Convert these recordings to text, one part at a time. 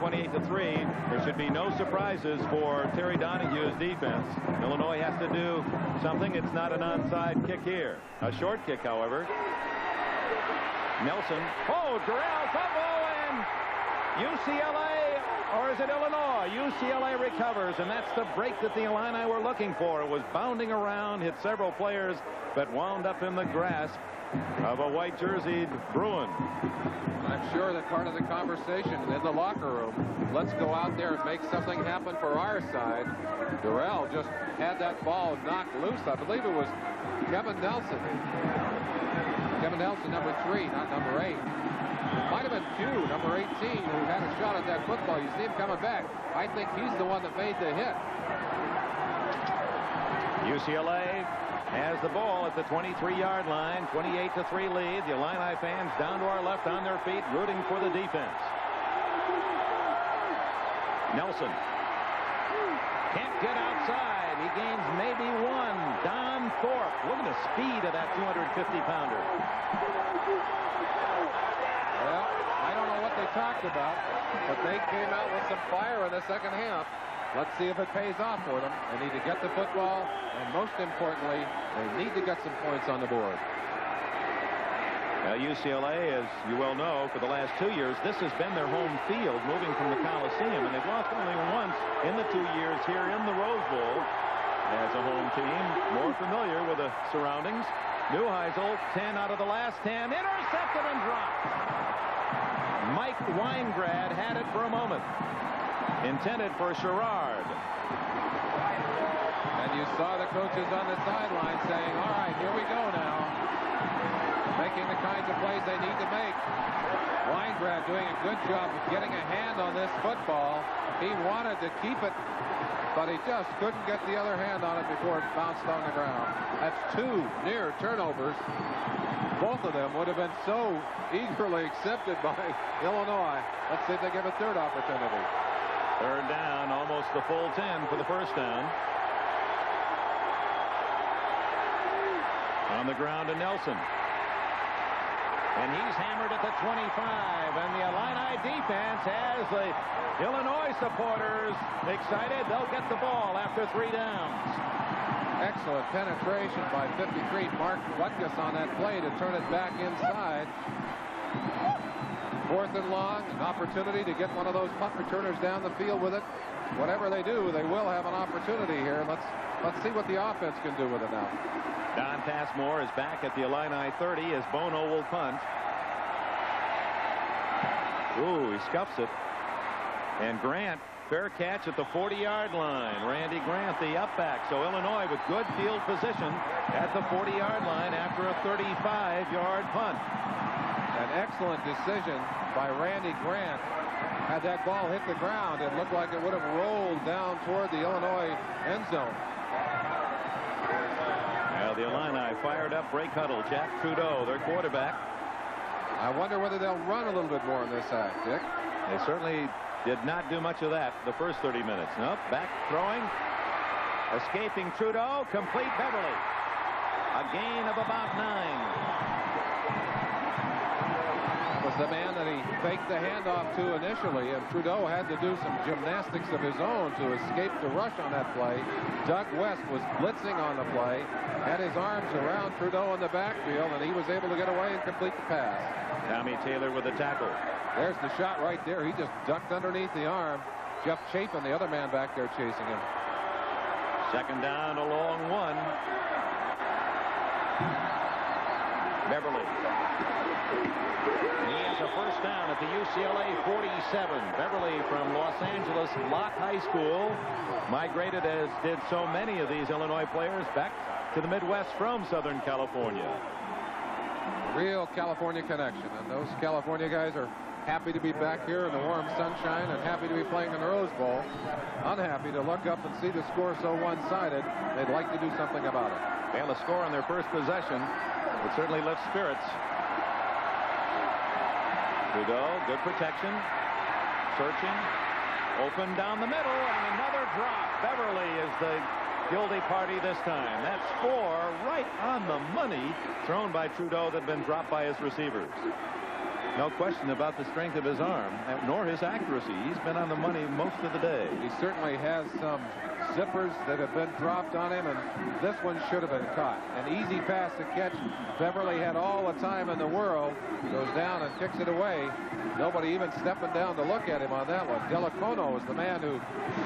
28-3. There should be no surprises for Terry Donahue's defense. Illinois has to do something. It's not an onside kick here. A short kick, however. Nelson. Oh, Durrell fumble, and UCLA, or is it Illinois? UCLA recovers, and that's the break that the Illini were looking for. It was bounding around, hit several players, but wound up in the grasp of a white jerseyed Bruin. I'm sure that part of the conversation in the locker room, let's go out there and make something happen for our side. Durrell just had that ball knocked loose. I believe it was Kevin Nelson. Kevin Nelson, number 3, not number 8. Might have been Q, number 18, who had a shot at that football. You see him coming back. I think he's the one that made the hit. UCLA has the ball at the 23-yard line. 28-3 lead. The Illini fans down to our left on their feet, rooting for the defense. Nelson can't get outside. He gains maybe 1. Don Thorpe. Look at the speed of that 250-pounder. Well, I don't know what they talked about, but they came out with some fire in the second half. Let's see if it pays off for them. They need to get the football, and most importantly, they need to get some points on the board. UCLA, as you well know, for the last 2 years, this has been their home field, moving from the Coliseum, and they've lost only once in the 2 years here in the Rose Bowl as a home team, more familiar with the surroundings. Neuheisel, 10 out of the last 10, intercepted and dropped. Mike Weingrad had it for a moment. Intended for Sherrard. And you saw the coaches on the sideline saying, all right, here we go now. Making the kinds of plays they need to make. Weingrad doing a good job of getting a hand on this football. He wanted to keep it, but he just couldn't get the other hand on it before it bounced on the ground. That's 2 near turnovers. Both of them would have been so eagerly accepted by Illinois. Let's see if they give a third opportunity. Third down, almost the full 10 for the first down. On the ground to Nelson. And he's hammered at the 25. And the Illini defense has the Illinois supporters excited. They'll get the ball after 3 downs. Excellent penetration by 53 Mark Butkus on that play to turn it back inside. 4th and long, an opportunity to get one of those punt returners down the field with it. Whatever they do, they will have an opportunity here. Let's see what the offense can do with it now. Don Passmore is back at the Illini 30 as Bono will punt. Ooh, he scuffs it. And Grant, fair catch at the 40-yard line. Randy Grant, the upback. So Illinois with good field position at the 40-yard line after a 35-yard punt. An excellent decision by Randy Grant. Had that ball hit the ground, it looked like it would have rolled down toward the Illinois end zone. Now the Illini fired up, break huddle. Jack Trudeau, their quarterback. I wonder whether they'll run a little bit more in this act, Dick. They certainly did not do much of that the first 30 minutes. Nope, back throwing. Escaping Trudeau, complete Beverly. A gain of about 9. Was the man that he faked the handoff to initially, and Trudeau had to do some gymnastics of his own to escape the rush on that play. Doug West was blitzing on the play, had his arms around Trudeau in the backfield, and he was able to get away and complete the pass. Tommy Taylor with the tackle. There's the shot right there. He just ducked underneath the arm. Jeff Chapin, the other man back there chasing him. Second down, a long 1. Beverly. He has a first down at the UCLA 47. Beverly from Los Angeles Locke High School migrated, as did so many of these Illinois players, back to the Midwest from Southern California. Real California connection, and those California guys are happy to be back here in the warm sunshine and happy to be playing in the Rose Bowl. Unhappy to look up and see the score so one-sided. They'd like to do something about it. And the score on their first possession would certainly lift spirits. Trudeau, good protection. Searching. Open down the middle, and another drop. Beverly is the guilty party this time. That's 4 right on the money thrown by Trudeau that had been dropped by his receivers. No question about the strength of his arm, nor his accuracy. He's been on the money most of the day. He certainly has some zippers that have been dropped on him, and this one should have been caught. An easy pass to catch. Beverly had all the time in the world. Goes down and kicks it away. Nobody even stepping down to look at him on that one. Delacono was the man who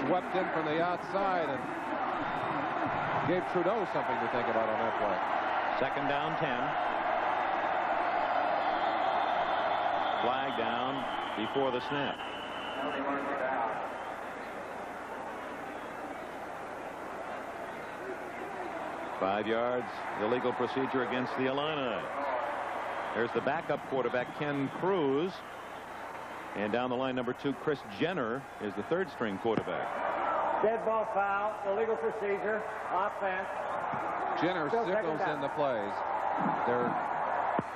swept in from the outside and gave Trudeau something to think about on that play. Second down 10. Flag down before the snap. 5 yards, illegal procedure against the Illini. There's the backup quarterback, Ken Cruz. And down the line, number 2, Chris Jenner, is the third-string quarterback. Dead ball foul, illegal procedure, offense. Jenner signals in the plays. They're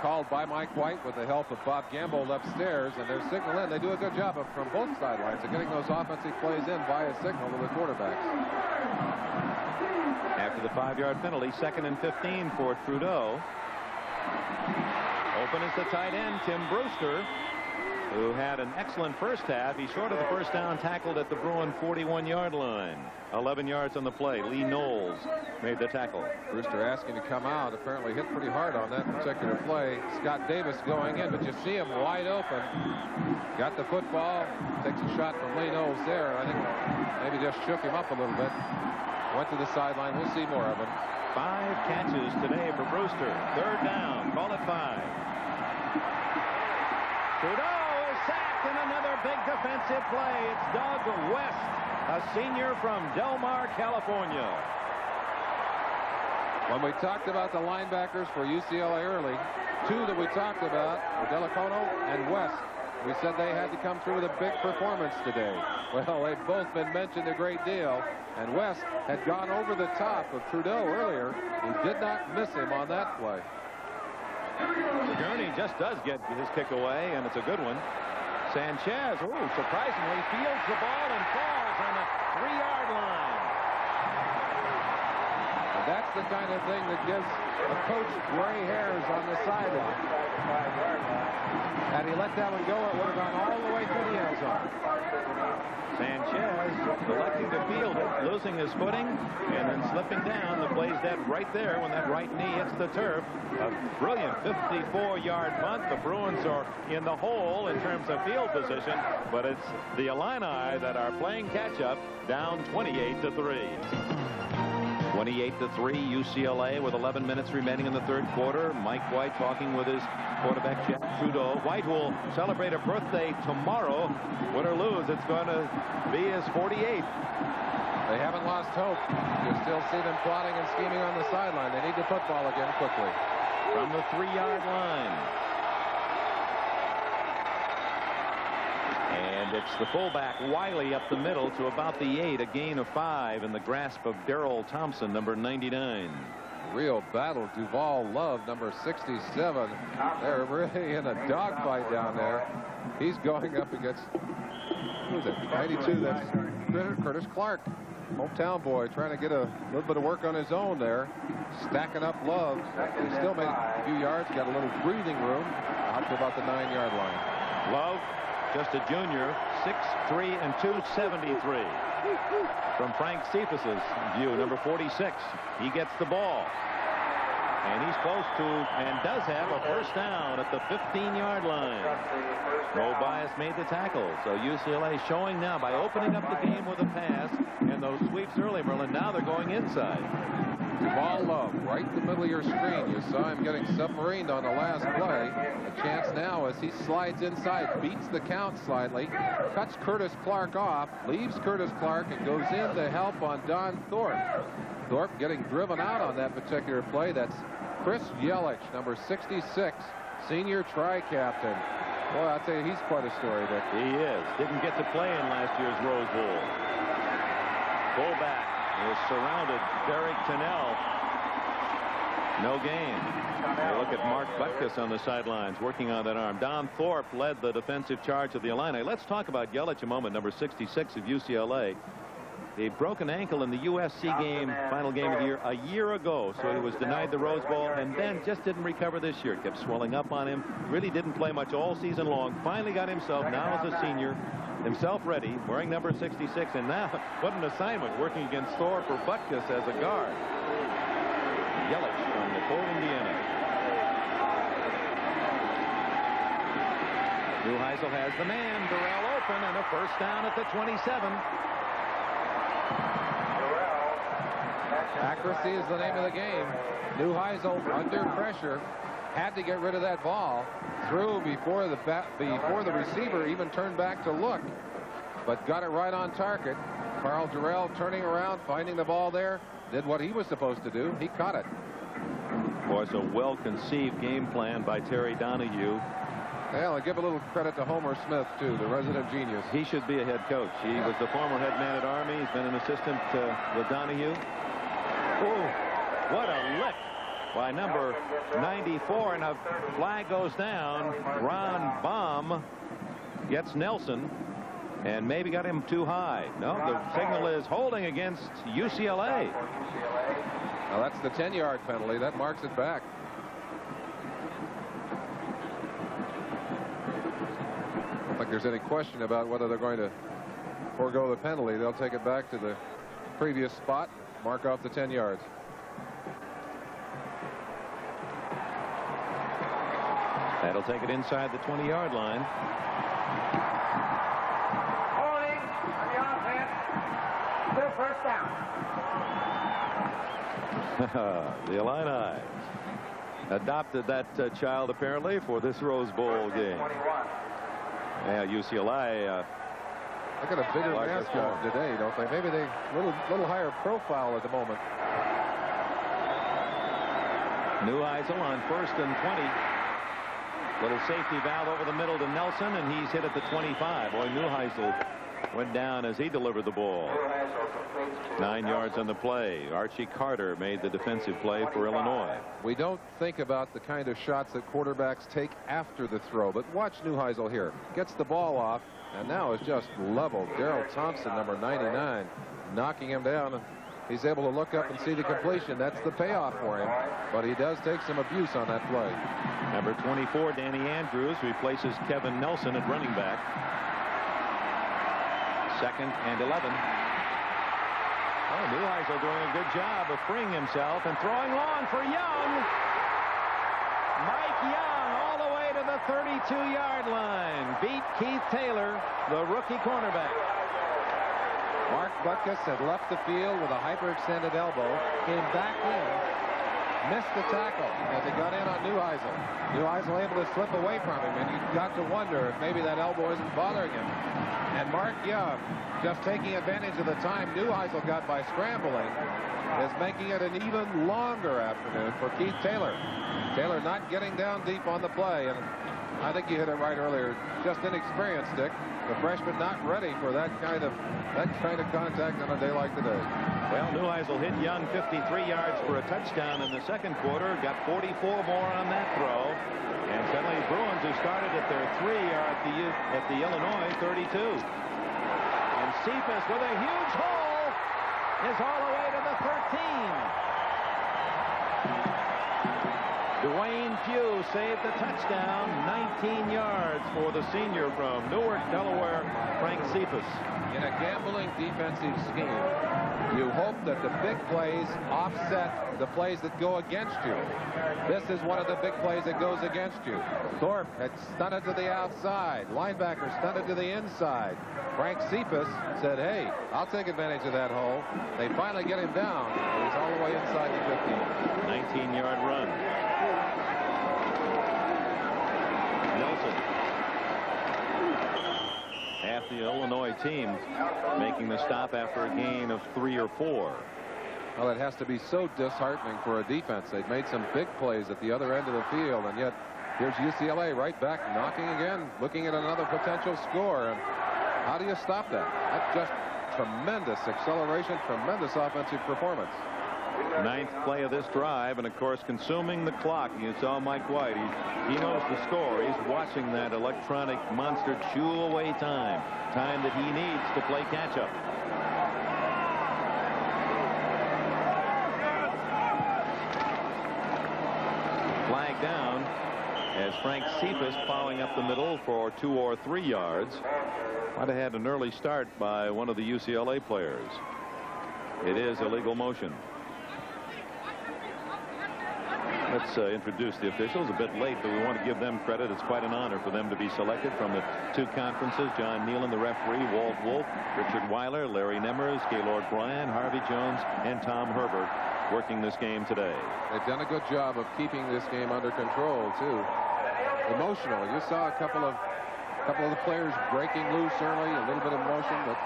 called by Mike White with the help of Bob Gambold upstairs, and they're signaling. They do a good job from both sidelines of getting those offensive plays in via signal to the quarterbacks. After the 5-yard penalty, 2nd and 15 for Trudeau. Open is the tight end, Tim Brewster, who had an excellent first half. He's short of the first down, tackled at the Bruin 41-yard line. 11 yards on the play. Lee Knowles made the tackle. Brewster asking to come out. Apparently hit pretty hard on that particular play. Scott Davis going in, but you see him wide open. Got the football. Takes a shot from Lee Knowles there. I think maybe just shook him up a little bit. Went to the sideline. We'll see more of him. 5 catches today for Brewster. Third down. Call it 5. Trudeau is sacked in another big defensive play. It's Doug West, a senior from Del Mar, California. When we talked about the linebackers for UCLA early, 2 that we talked about were Delacono and West. We said they had to come through with a big performance today. Well, they've both been mentioned a great deal, and West had gone over the top of Trudeau earlier. He did not miss him on that play. Gurney just does get his kick away, and it's a good one. Sanchez, surprisingly, fields the ball and falls on the 3-yard line. And that's the kind of thing that gives a coach gray hairs on the sideline. Had he let that one go, it would have gone all the way through the end zone. Sanchez electing to field it, losing his footing, and then slipping down. The play's dead right there when that right knee hits the turf. A brilliant 54-yard punt. The Bruins are in the hole in terms of field position, but it's the Illini that are playing catch-up, down 28-3. 28-3, UCLA with 11 minutes remaining in the third quarter. Mike White talking with his quarterback, Jack Trudeau. White will celebrate a birthday tomorrow. Win or lose, it's going to be his 48th. They haven't lost hope. You still see them plotting and scheming on the sideline. They need the football again quickly. From the 3-yard line. And it's the fullback, Wiley, up the middle to about the 8. A gain of 5 in the grasp of Darrell Thompson, number 99. Real battle. Duval Love, number 67. They're really in a dogfight down there. He's going up against, who's it, 92. That's Curtis Clark, hometown boy, trying to get a little bit of work on his own there. Stacking up Love. He still made a few yards, got a little breathing room out to about the 9-yard line. Love, just a junior, 6'3" and 273. From Frank Cephas's view, number 46. He gets the ball. And he's close to, and does have, a first down at the 15-yard line. Mo Bias made the tackle. So UCLA showing now by opening up the game with a pass and those sweeps early, Merlin. Now they're going inside. Duval Love, right in the middle of your screen. You saw him getting submarined on the last play. A chance now as he slides inside, beats the count slightly, cuts Curtis Clark off, leaves Curtis Clark, and goes in to help on Don Thorpe. Thorpe getting driven out on that particular play. That's Chris Yelich, number 66, senior tri-captain. Boy, I'll tell you, he's quite a story, Dick. He is. Didn't get to play in last year's Rose Bowl. Fullback is surrounded. Derek Tennell. No gain. You look at Mark Butkus on the sidelines working on that arm. Don Thorpe led the defensive charge of the Illini. Let's talk about Yelich a moment, number 66 of UCLA. a broken ankle in the USC game, final game of the year, a year ago. So he was denied the Rose Bowl and then just didn't recover this year. Kept swelling up on him. Really didn't play much all season long. Finally got himself, now as a senior, himself ready, wearing number 66. And now, what an assignment, working against Thor for Butkus as a guard. Yelich from Detroit, Indiana. Neuheisel has the man. Durrell open, and a first down at the 27. Accuracy is the name of the game. Neuheisel under pressure had to get rid of that ball. Threw before the receiver even turned back to look, but got it right on target. Carl Durrell turning around, finding the ball there, did what he was supposed to do. He caught it. Boy, it's a well-conceived game plan by Terry Donahue. Well, I give a little credit to Homer Smith, too, the resident genius. He should be a head coach. He was the former head man at Army. He's been an assistant with Donahue. Oh, what a lick by number 94, and a flag goes down. Ron Baum gets Nelson and maybe got him too high. No, the signal is holding against UCLA. Now that's the 10-yard penalty. That marks it back. I don't think there's any question about whether they're going to forego the penalty. They'll take it back to the previous spot, mark off the 10 yards. That'll take it inside the 20-yard line. Holding on the offense. Still first down. The Illini adopted that child apparently for this Rose Bowl game. Yeah, UCLA. They got a bigger mascot today, don't they? Maybe they little higher profile at the moment. Neuheisel on 1st and 20. Little safety valve over the middle to Nelson, and he's hit at the 25. Boy, Neuheisel went down as he delivered the ball. 9 yards on the play. Archie Carter made the defensive play for Illinois. We don't think about the kind of shots that quarterbacks take after the throw, but watch Neuheisel here. Gets the ball off, and now is just leveled. Darrell Thompson, number 99, knocking him down. He's able to look up and see the completion. That's the payoff for him, but he does take some abuse on that play. Number 24, Danny Andrews, replaces Kevin Nelson at running back. 2nd and 11. Oh, Neuheisel doing a good job of freeing himself and throwing long for Young. Mike Young all the way to the 32-yard line. Beat Keith Taylor, the rookie cornerback. Mark Butkus had left the field with a hyperextended elbow, came back in, missed the tackle as he got in on Neuheisel. Neuheisel able to slip away from him, and you've got to wonder if maybe that elbow isn't bothering him. And Mark Young, just taking advantage of the time Neuheisel got by scrambling, is making it an even longer afternoon for Keith Taylor. Taylor not getting down deep on the play, and I think you hit it right earlier. Just inexperienced, Dick. The freshman not ready for that kind of contact on a day like today. Well, Neuheisel hit Young 53 yards for a touchdown in the second quarter. Got 44 more on that throw. And suddenly Bruins, who started at their 3, are at the Illinois 32. And Cephas with a huge hole is all the way to the 13. Dwayne Pugh saved the touchdown. 19 yards for the senior from Newark, Delaware, Frank Cephas. In a gambling defensive scheme, you hope that the big plays offset the plays that go against you. This is one of the big plays that goes against you. Thorpe had stunted to the outside. Linebacker stunted to the inside. Frank Cephas said, hey, I'll take advantage of that hole. They finally get him down. He's all the way inside the 15. 19-yard run. Nelson. Half the Illinois team making the stop after a gain of 3 or 4. Well, it has to be so disheartening for a defense. They've made some big plays at the other end of the field, and yet here's UCLA right back knocking again, looking at another potential score. And how do you stop that? That's just tremendous acceleration, tremendous offensive performance. 9th play of this drive, and of course consuming the clock. You saw Mike White. He knows the score. He's watching that electronic monster chew away time that he needs to play catch up. as Frank Cephas plowing up the middle for 2 or 3 yards. Might have had an early start by one of the UCLA players. It is a legal motion. Let's introduce the officials. A bit late, but we want to give them credit. It's quite an honor for them to be selected from the 2 conferences. John Nealon, the referee, Walt Wolf, Richard Weiler, Larry Nemers, Gaylord Bryan, Harvey Jones, and Tom Herbert working this game today. They've done a good job of keeping this game under control, too. Emotional. You saw a couple of the players breaking loose early, a little bit of emotion, but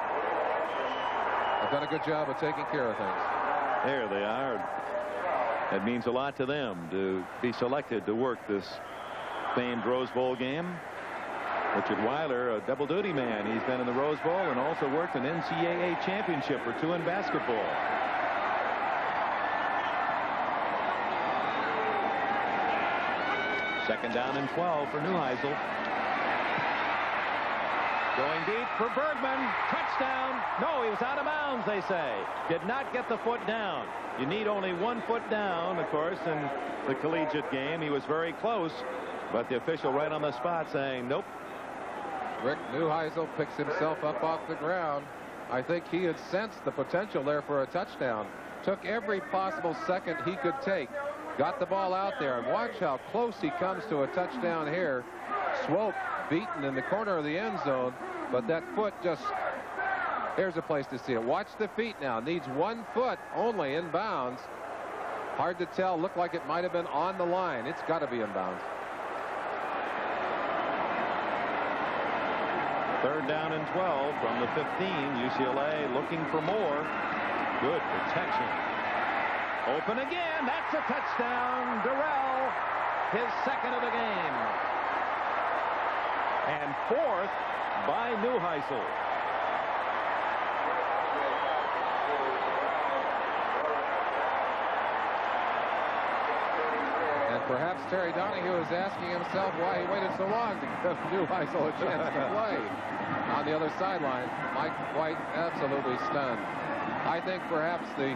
they've done a good job of taking care of things. There they are. It means a lot to them to be selected to work this famed Rose Bowl game. Richard Weiler, a double duty man. He's been in the Rose Bowl and also worked an NCAA championship or 2 in basketball. Second down and 12 for Neuheisel. Going deep for Bergman. Touchdown. No, he was out of bounds, they say. Did not get the foot down. You need only 1 foot down, of course, in the collegiate game. He was very close, but the official right on the spot saying, nope. Rick Neuheisel picks himself up off the ground. I think he had sensed the potential there for a touchdown. Took every possible second he could take. Got the ball out there, and watch how close he comes to a touchdown here. Swope beaten in the corner of the end zone, but that foot just, here's a place to see it. Watch the feet now. Needs 1 foot only in bounds. Hard to tell. Looked like it might have been on the line. It's got to be in bounds. Third down and 12 from the 15. UCLA looking for more. Good protection. Open again. That's a touchdown. Durrell, his second of the game. And 4th by Neuheisel. And perhaps Terry Donahue is asking himself why he waited so long to give Neuheisel a chance to play. On the other sideline, Mike White absolutely stunned. I think perhaps the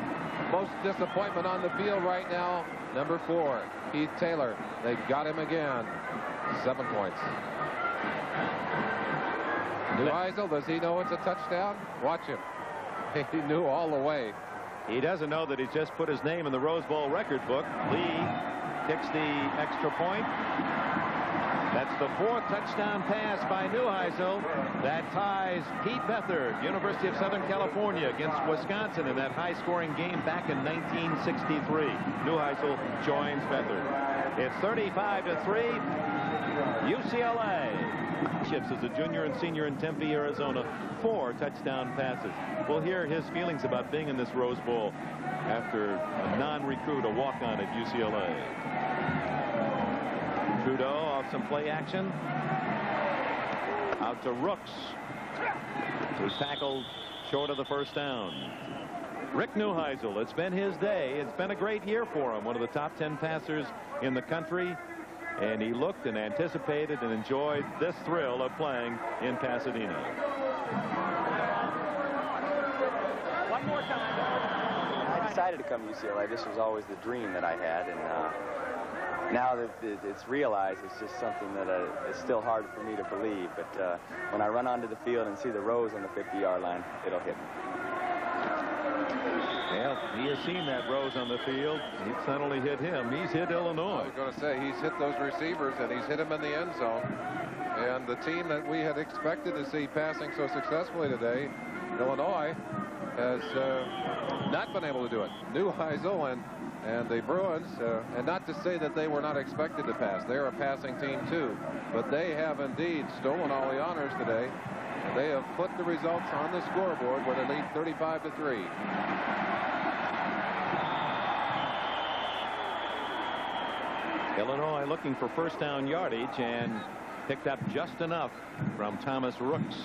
most disappointment on the field right now, number 4, Keith Taylor. They got him again. 7 points. Neuheisel, does he know it's a touchdown? Watch him. He knew all the way. He doesn't know that he's just put his name in the Rose Bowl record book. Lee kicks the extra point. That's the 4th touchdown pass by Neuheisel. That ties Pete Beathard, University of Southern California, against Wisconsin in that high-scoring game back in 1963. Neuheisel joins Beathard. It's 35-3. UCLA. Shifts as a junior and senior in Tempe, Arizona. 4 touchdown passes. We'll hear his feelings about being in this Rose Bowl after a non-recruit, a walk-on at UCLA. Trudeau off some play action. Out to Rooks, who's tackled short of the first down. Rick Neuheisel, it's been his day. It's been a great year for him. One of the top 10 passers in the country. And he looked and anticipated and enjoyed this thrill of playing in Pasadena. One more time. I decided to come to UCLA. This was always the dream that I had, and now that it's realized, it's just something that is still hard for me to believe. But when I run onto the field and see the Rose on the 50-yard line, it'll hit me. Well, he has seen that Rose on the field. It's not only hit him, he's hit Illinois. I was going to say, he's hit those receivers, and he's hit them in the end zone. And the team that we had expected to see passing so successfully today, Illinois, has not been able to do it. Neuheisel and the Bruins, and not to say that they were not expected to pass. They're a passing team, too. But they have indeed stolen all the honors today. And they have put the results on the scoreboard where they lead 35-3. Illinois looking for first down yardage and picked up just enough from Thomas Rooks.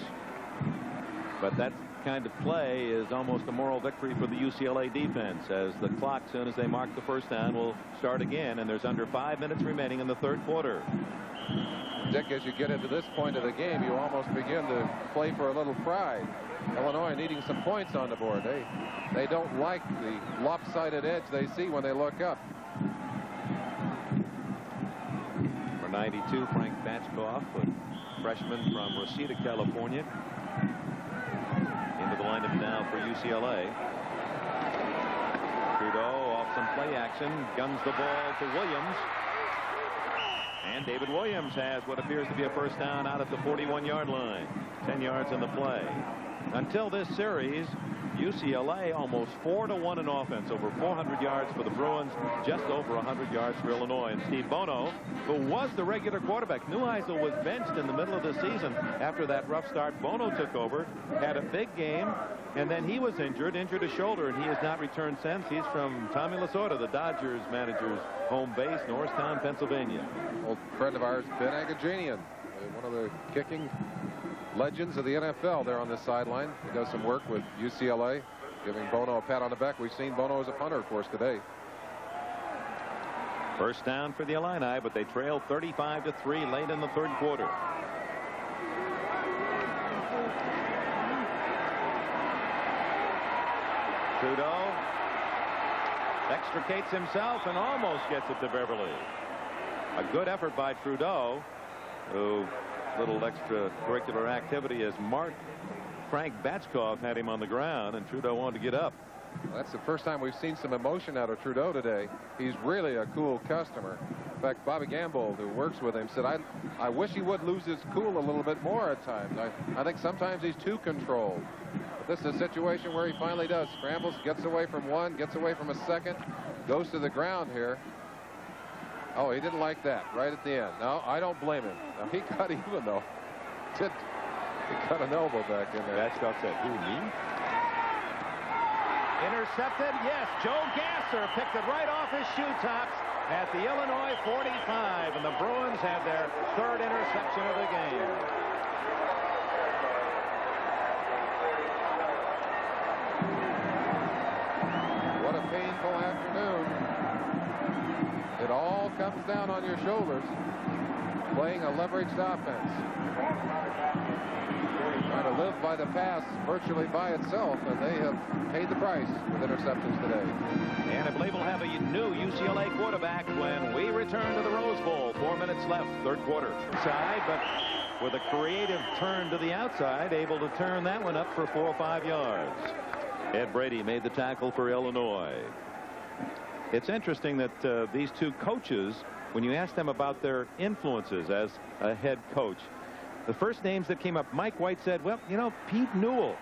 But that kind of play is almost a moral victory for the UCLA defense, as the clock, as soon as they mark the first down, will start again, and there's under 5 minutes remaining in the third quarter. Dick, as you get into this point of the game, you almost begin to play for a little pride. Illinois needing some points on the board. They don't like the lopsided edge they see when they look up. For 92, Frank Batchkoff, a freshman from Reseda, California, into the lineup now for UCLA. Trudeau off some play action, guns the ball to Williams. And David Williams has what appears to be a first down out at the 41-yard line. 10 yards in the play. Until this series, UCLA almost 4-1 in offense, over 400 yards for the Bruins, just over 100 yards for Illinois. And Steve Bono, who was the regular quarterback, Neuheisel was benched in the middle of the season after that rough start. Bono took over, had a big game, and then he was injured a shoulder, and he has not returned since. He's from Tommy Lasorda, the Dodgers manager's home base, Norristown, Pennsylvania. Old friend of ours, Ben Agajanian, one of the kicking legends of the NFL there on this sideline. He does some work with UCLA, giving Bono a pat on the back. We've seen Bono as a punter, of course, today. First down for the Illini, but they trailed 35-3 late in the third quarter. Trudeau extricates himself and almost gets it to Beverly. A good effort by Trudeau, who little extracurricular activity as Frank Batchkoff had him on the ground, and Trudeau wanted to get up. Well, that's the first time we've seen some emotion out of Trudeau today. He's really a cool customer. In fact, Bobby Gamble, who works with him, said, I wish he would lose his cool a little bit more at times. I think sometimes he's too controlled. But this is a situation where he finally does. Scrambles, gets away from one, gets away from a second, goes to the ground here. Oh, he didn't like that right at the end. No, I don't blame him. Now, he got even, though. He got an elbow back in there. Batchkoff said, who, me? Intercepted, yes. Joe Gasser picked it right off his shoe tops at the Illinois 45, and the Bruins had their third interception of the game. What a painful afternoon. It all comes down on your shoulders, playing a leveraged offense. Trying to live by the pass virtually by itself, and they have paid the price with interceptions today. And I believe we'll have a new UCLA quarterback when we return to the Rose Bowl. 4 minutes left, third quarter. Inside, but with a creative turn to the outside, able to turn that one up for 4 or 5 yards. Ed Brady made the tackle for Illinois. It's interesting that these two coaches, when you ask them about their influences as a head coach, the first names that came up, Mike White said, well, you know, Pete Newell,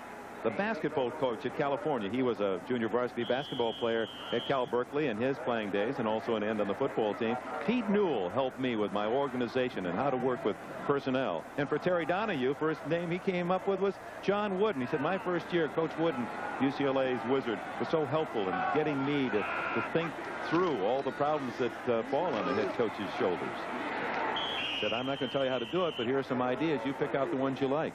the basketball coach at California. He was a junior varsity basketball player at Cal Berkeley in his playing days, and also an end on the football team. Pete Newell helped me with my organization and how to work with personnel. And for Terry Donahue, first name he came up with was John Wooden. He said, my first year, Coach Wooden, UCLA's wizard, was so helpful in getting me to think through all the problems that fall on the head coach's shoulders. Said, I'm not going to tell you how to do it, but here are some ideas. You pick out the ones you like.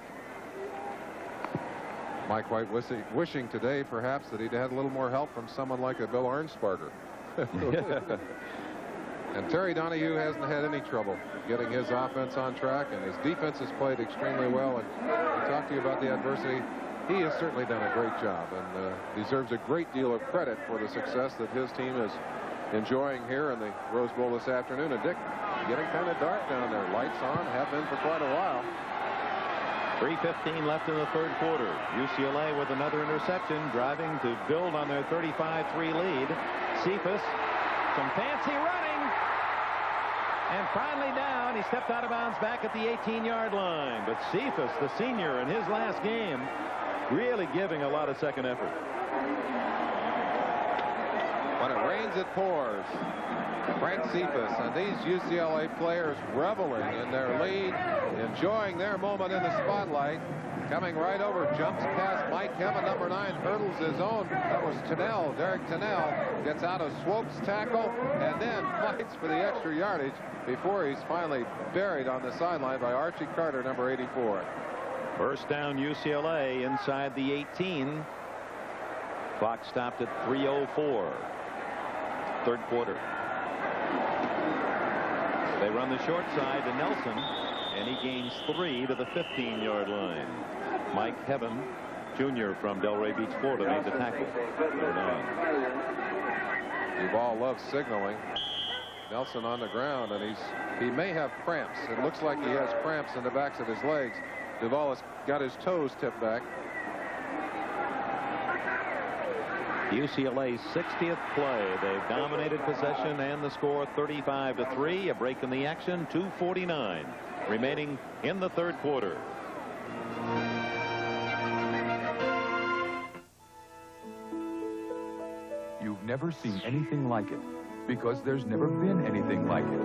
Mike White wishing today, perhaps, that he'd had a little more help from someone like a Bill Arnsparger. And Terry Donahue hasn't had any trouble getting his offense on track, and his defense has played extremely well. And to talk to you about the adversity, he has certainly done a great job and deserves a great deal of credit for the success that his team is enjoying here in the Rose Bowl this afternoon. And Dick, getting kind of dark down there. Lights on, have been for quite a while. 3:15 left in the third quarter. UCLA with another interception, driving to build on their 35-3 lead. Cephas, some fancy running, and finally down. He stepped out of bounds back at the 18-yard line. But Cephas, the senior, in his last game, really giving a lot of second effort. When it rains, it pours. Frank Cephas and these UCLA players reveling in their lead, enjoying their moment in the spotlight. Coming right over, jumps past Mike Heaven, number 9, hurdles his own. That was Tennell, Derek Tennell, gets out of Swope's tackle and then fights for the extra yardage before he's finally buried on the sideline by Archie Carter, number 84. First down UCLA inside the 18. Clock stopped at 3:04. Third quarter. They run the short side to Nelson, and he gains 3 to the 15-yard line. Mike Heaven, Jr. from Delray Beach, Florida, made the tackle. Duval loves signaling. Nelson on the ground, and he may have cramps. It looks like he has cramps in the backs of his legs. Duvall has got his toes tipped back. UCLA's 60th play. They've dominated possession and the score 35-3. A break in the action. 2:49 remaining in the third quarter. You've never seen anything like it because there's never been anything like it.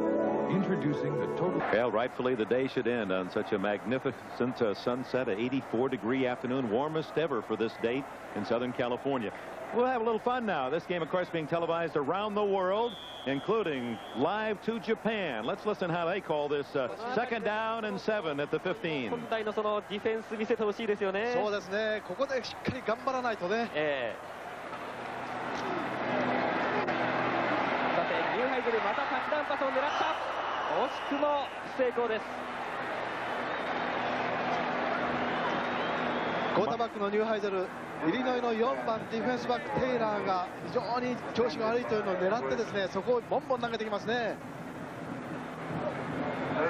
Introducing the total. Well, rightfully the day should end on such a magnificent sunset. An 84-degree afternoon, warmest ever for this date in Southern California. We'll have a little fun now. This game, of course, being televised around the world, including live to Japan. Let's listen how they call this second down and 7 at the 15. 本来のそのディフェンス見せてほしいですよね。そうですね。ここでしっかり頑張らないとね。さてニューハイズルまたタッチダウンパスを狙った。惜しくも不成功です。クォーターバックのニューハイゼル、イリノイの4番ディフェンスバックテイラーが非常に調子が悪いというのを狙ってですね、そこをボンボン投げてきますね。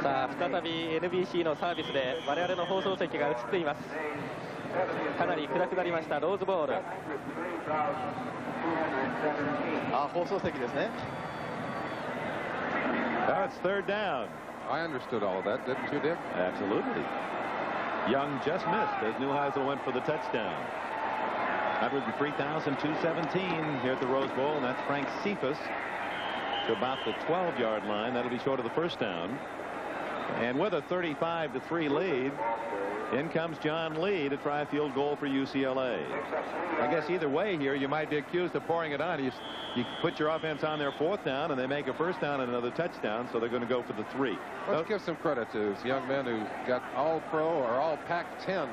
さあ再び NBC のサービスで我々の放送席が映っています。かなり暗くなりましたローズボール。あ、放送席ですね。That's third down. I understood all of that, didn't you, Dick? Absolutely. Young just missed as Neuheisel went for the touchdown. 103,217 here at the Rose Bowl, and that's Frank Cephas to about the 12-yard line. That'll be short of the first down. And with a 35-3 lead, in comes John Lee to try a field goal for UCLA. I guess either way here, you might be accused of pouring it on. You put your offense on their fourth down, and they make a first down and another touchdown, so they're going to go for the 3. Let's give some credit to these young men who got All-Pro or All-Pac-10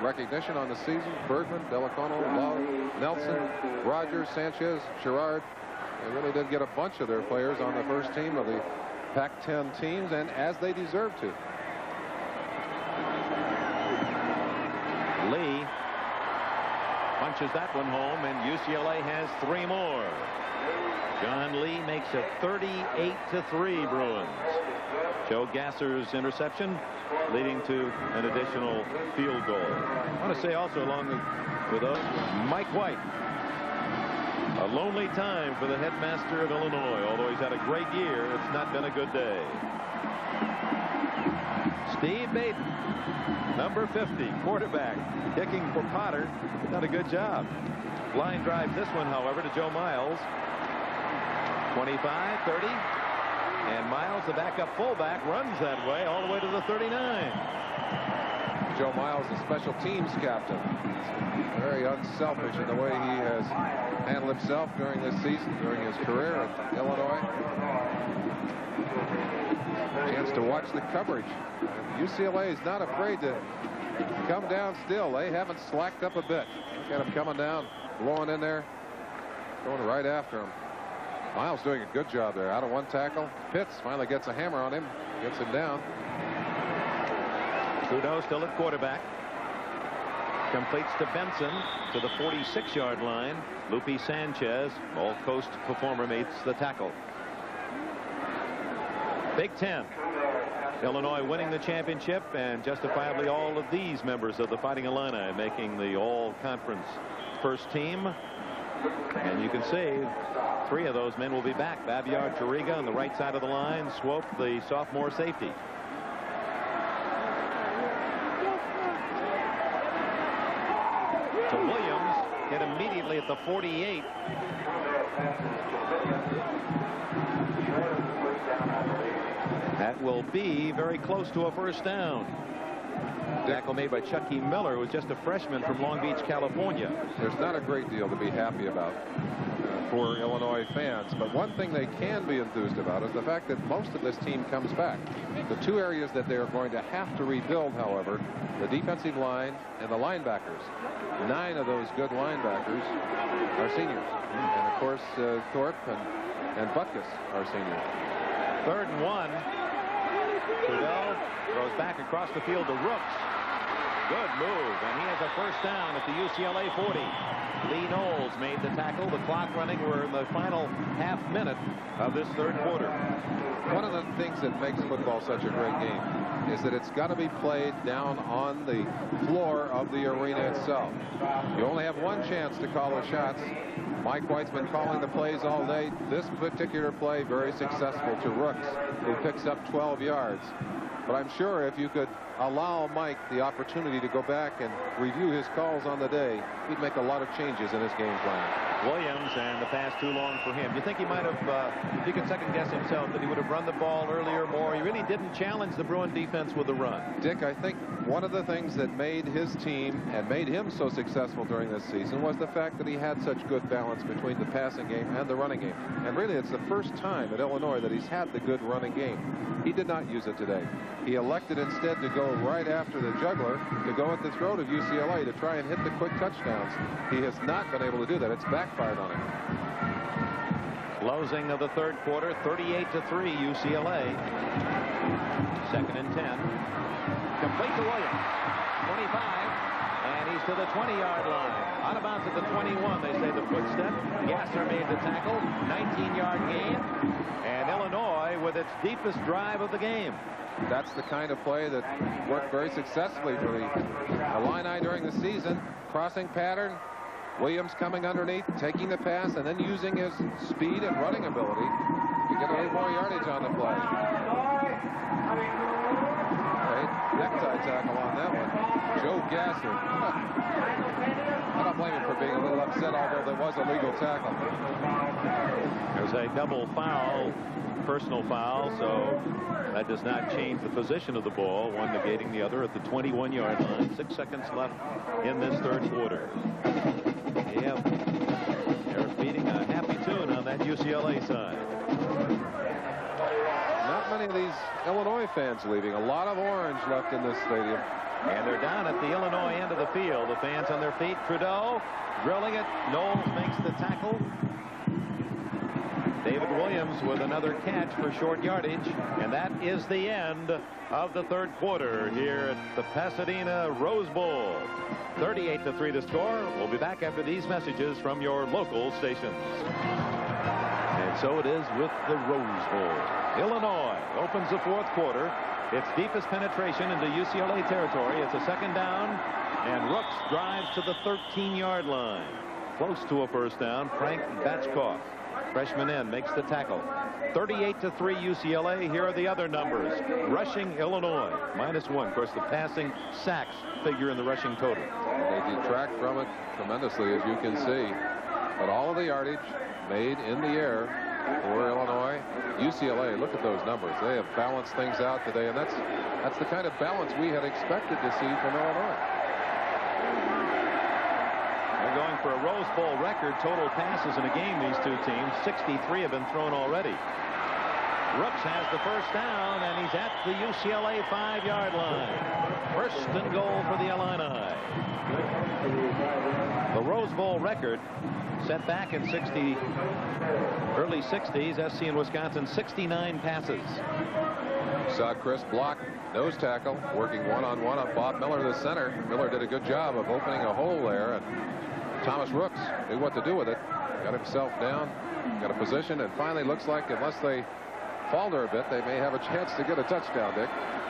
recognition on the season. Bergman, Delacono, Love, Nelson, Rogers, Sanchez, Sherrard. They really did get a bunch of their players on the first team of the Pac-10 teams, and as they deserve to. Lee punches that one home, and UCLA has 3 more. John Lee makes it 38-3 Bruins. Joe Gasser's interception leading to an additional field goal. I want to say also along with those, Mike White. A lonely time for the headmaster of Illinois. Although he's had a great year, it's not been a good day. Steve Baden, number 50, quarterback, kicking for Potter. Done a good job. Line drives this one, however, to Joe Miles. 25, 30. And Miles, the backup fullback, runs that way all the way to the 39. Joe Miles, the special teams captain. Very unselfish in the way he has handled himself during this season, during his career at Illinois. Chance to watch the coverage. UCLA is not afraid to come down still. They haven't slacked up a bit. Look at him coming down, blowing in there, going right after him. Miles doing a good job there. Out of one tackle. Pitts finally gets a hammer on him, gets him down. Trudeau still at quarterback. Completes to Benson to the 46-yard line. Lupe Sanchez, All Coast performer, meets the tackle. Big Ten. Illinois winning the championship, and justifiably all of these members of the Fighting Illini making the all-conference first team. And you can see 3 of those men will be back. Babiard, Chiriga on the right side of the line. Swope, the sophomore safety. To Williams, hit immediately at the 48. That will be very close to a first down. Tackle made by Chucky Miller, who was just a freshman from Long Beach, California. There's not a great deal to be happy about for Illinois fans, but one thing they can be enthused about is the fact that most of this team comes back. The 2 areas that they are going to have to rebuild, however, the defensive line and the linebackers. 9 of those good linebackers are seniors. And of course, Thorpe and Butkus are seniors. 3rd and 1. Trudeau throws back across the field to Rooks. Good move, and he has a first down at the UCLA 40. Lee Knowles made the tackle. The clock running. We're in the final half minute of this third quarter. One of the things that makes football such a great game is that it's got to be played down on the floor of the arena itself. You only have one chance to call the shots. Mike White's been calling the plays all day. This particular play very successful to Rooks, who picks up 12 yards. But I'm sure if you could allow Mike the opportunity to go back and review his calls on the day, he'd make a lot of changes in his game plan. Williams, and the pass too long for him. You think he might have, if he could second guess himself, that he would have run the ball earlier more? He really didn't challenge the Bruin defense with the run. Dick, I think one of the things that made his team and made him so successful during this season was the fact that he had such good balance between the passing game and the running game. And really, it's the first time at Illinois that he's had the good running game. He did not use it today. He elected instead to go right after the juggler, to go at the throat of UCLA to try and hit the quick touchdowns. He has not been able to do that. It's backfired on him. Closing of the third quarter, 38-3 UCLA. 2nd and 10. Complete to Williams. 25. And he's to the 20-yard line. Out of bounds at the 21, they say the footstep. Gasser made the tackle. 19-yard gain. And Illinois with its deepest drive of the game. That's the kind of play that worked very successfully for the Illini during the season. Crossing pattern. Williams coming underneath, taking the pass, and then using his speed and running ability to get a little more yardage on the play. Great necktie tackle on that one. Joe Gasser. I don't blame him for being a little upset, although there was a legal tackle. There's a double foul, personal foul, so that does not change the position of the ball. One negating the other at the 21-yard line. 6 seconds left in this third quarter. Yeah, they're beating a happy tune on that UCLA side. Not many of these Illinois fans leaving. A lot of orange left in this stadium. And they're down at the Illinois end of the field. The fans on their feet. Trudeau drilling it. Knowles makes the tackle. David Williams with another catch for short yardage. And that is the end of the third quarter here at the Pasadena Rose Bowl. 38-3 the score. We'll be back after these messages from your local stations. And so it is with the Rose Bowl. Illinois opens the fourth quarter. Its deepest penetration into UCLA territory. It's a second down, and Rooks drives to the 13-yard line. Close to a first down. Frank Batchkoff, freshman end, makes the tackle. 38-3 UCLA. Here are the other numbers. Rushing Illinois, -1. Of course, the passing sacks figure in the rushing total. They detract from it tremendously, as you can see. But all of the yardage made in the air for Illinois. UCLA, look at those numbers. They have balanced things out today, and that's the kind of balance we had expected to see from Illinois. They're going for a Rose Bowl record total passes in a game, these two teams. 63 have been thrown already. Rooks has the first down, and he's at the UCLA 5-yard line. First and goal for the Illini. The Rose Bowl record set back in early 60s. SC in Wisconsin, 69 passes. Saw Chris block nose tackle, working one-on-one on Bob Miller, the center. Miller did a good job of opening a hole there, and Thomas Rooks knew what to do with it. Got himself down, got a position, and finally looks like unless they falter a bit, they may have a chance to get a touchdown, Dick.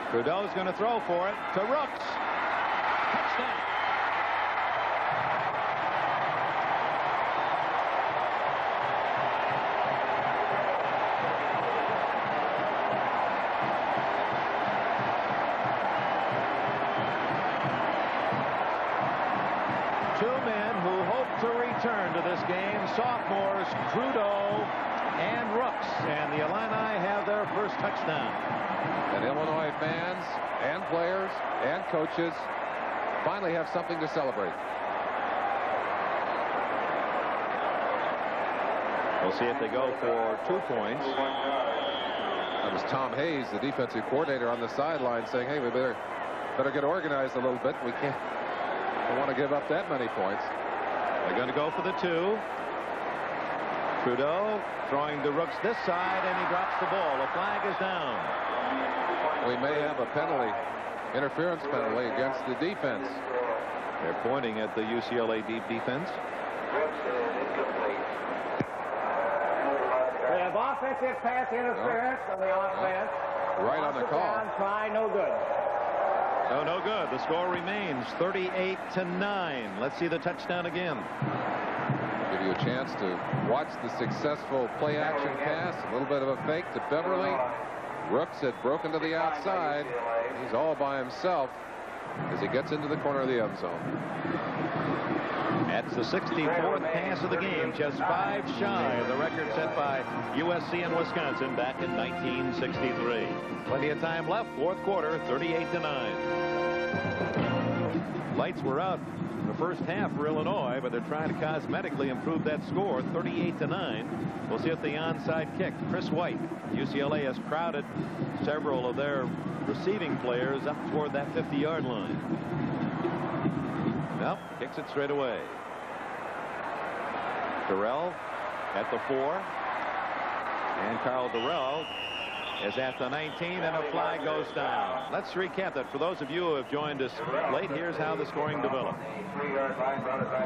Trudeau's going to throw for it to Rooks. Touchdown. Two men who hope to return to this game, sophomores Trudeau and Rooks, and the Illini have their first touchdown. And Illinois fans and players and coaches finally have something to celebrate. We'll see if they go for 2 points. That was Tom Hayes, the defensive coordinator, on the sideline saying, hey, we better get organized a little bit. We don't want to give up that many points. They're going to go for the 2. Trudeau throwing to Rooks this side, and he drops the ball. The flag is down. We may have a penalty interference penalty against the defense. They're pointing at the UCLA deep defense. We have offensive pass interference on the offense. Right on the call. Try, no good. So no good. The score remains 38-9. Let's see the touchdown again. Give you a chance to watch the successful play action pass. A little bit of a fake to Beverly. Brooks had broken to the outside. He's all by himself as he gets into the corner of the end zone. That's the 64th pass of the game, just 5 shy of the record set by USC and Wisconsin back in 1963. Plenty of time left, fourth quarter, 38-9. Lights were out in the first half for Illinois, but they're trying to cosmetically improve that score, 38-9. We'll see if the onside kick. Chris White, UCLA has crowded several of their receiving players up toward that 50-yard line. Nope, kicks it straight away. Durrell at the 4. And Carl Durrell is at the 19, and a flag goes down. Let's recap that. For those of you who have joined us late, here's how the scoring developed.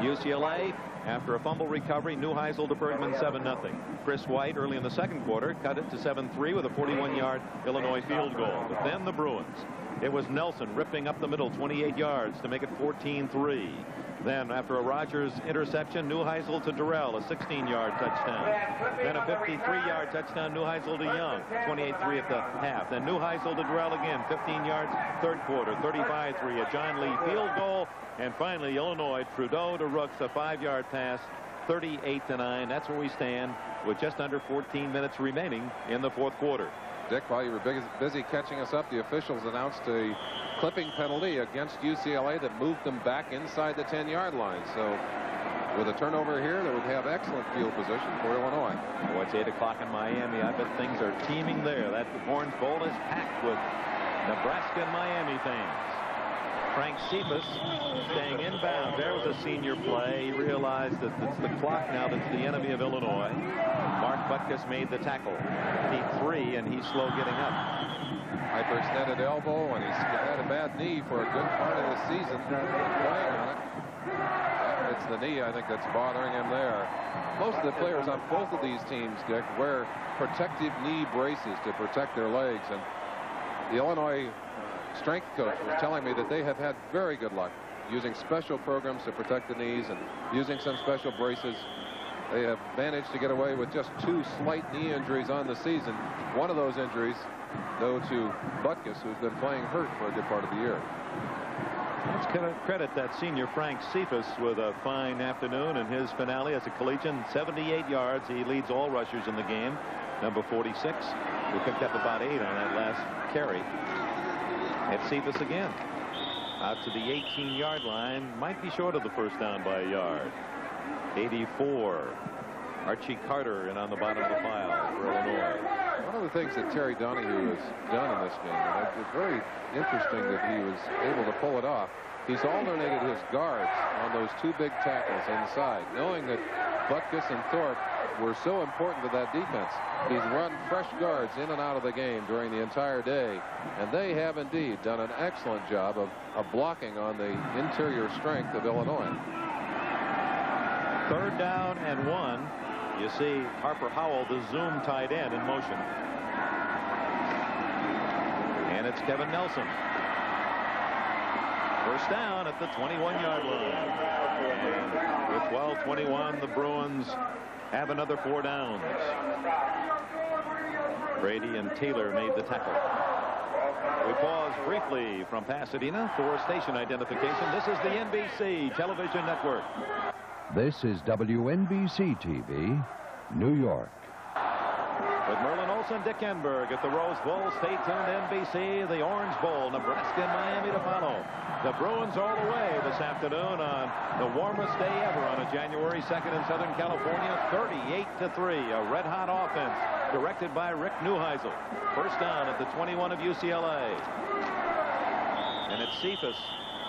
UCLA, after a fumble recovery, Neuheisel to Bergman 7-0. Chris White early in the second quarter cut it to 7-3 with a 41-yard Illinois field goal. But then the Bruins. It was Nelson ripping up the middle 28 yards to make it 14-3. Then after a Rogers interception, Neuheisel to Durrell, a 16-yard touchdown. Then a 53-yard touchdown, Neuheisel to Young, 28-3 at the half. Then Neuheisel to Durrell again, 15 yards, third quarter, 35-3, a John Lee field goal. And finally, Illinois, Trudeau to Rooks, a 5-yard pass, 38-9. That's where we stand with just under 14 minutes remaining in the fourth quarter. Dick, while you were busy catching us up, the officials announced a clipping penalty against UCLA that moved them back inside the 10-yard line. So with a turnover here, they would have excellent field position for Illinois. Well, it's 8 o'clock in Miami. I bet things are teeming there. That Orange Bowl is packed with Nebraska and Miami fans. Frank Cephas staying inbound. There was a senior play. He realized that it's the clock now that's the enemy of Illinois. Mark Butkus made the tackle. He 3, and he's slow getting up. Hyperextended elbow, and he's had a bad knee for a good part of the season. Playing on it. It's the knee, I think, that's bothering him there. Most of the players on both of these teams, Dick, wear protective knee braces to protect their legs. And the Illinois strength coach was telling me that they have had very good luck using special programs to protect the knees and using some special braces. They have managed to get away with just 2 slight knee injuries on the season. One of those injuries, though, to Butkus, who's been playing hurt for a good part of the year. Let's credit that senior Frank Cephas with a fine afternoon in his finale as a collegian. 78 yards. He leads all rushers in the game. Number 46, who picked up about 8 on that last carry. It's Cephas again. Out to the 18-yard line. Might be short of the first down by a yard. 84. Archie Carter in on the bottom of the pile for Illinois. One of the things that Terry Donahue has done in this game, and it's very interesting that he was able to pull it off. He's alternated his guards on those 2 big tackles inside, knowing that Butkus and Thorpe were so important to that defense. He's run fresh guards in and out of the game during the entire day, and they have indeed done an excellent job of blocking on the interior strength of Illinois. 3rd down and 1. You see Harper Howell, the zoom tight end, in motion. And it's Kevin Nelson. First down at the 21-yard line. And with 12:21, the Bruins have another 4 downs. Brady and Taylor made the tackle. We pause briefly from Pasadena for station identification. This is the NBC television network. This is WNBC TV, New York. With Merlin Olsen, Dick Enberg at the Rose Bowl. Stay tuned, NBC, the Orange Bowl, Nebraska and Miami to follow. The Bruins all the way this afternoon on the warmest day ever on a January 2nd in Southern California, 38-3. A red-hot offense directed by Rick Neuheisel. First down at the 21 of UCLA. And it's Cephas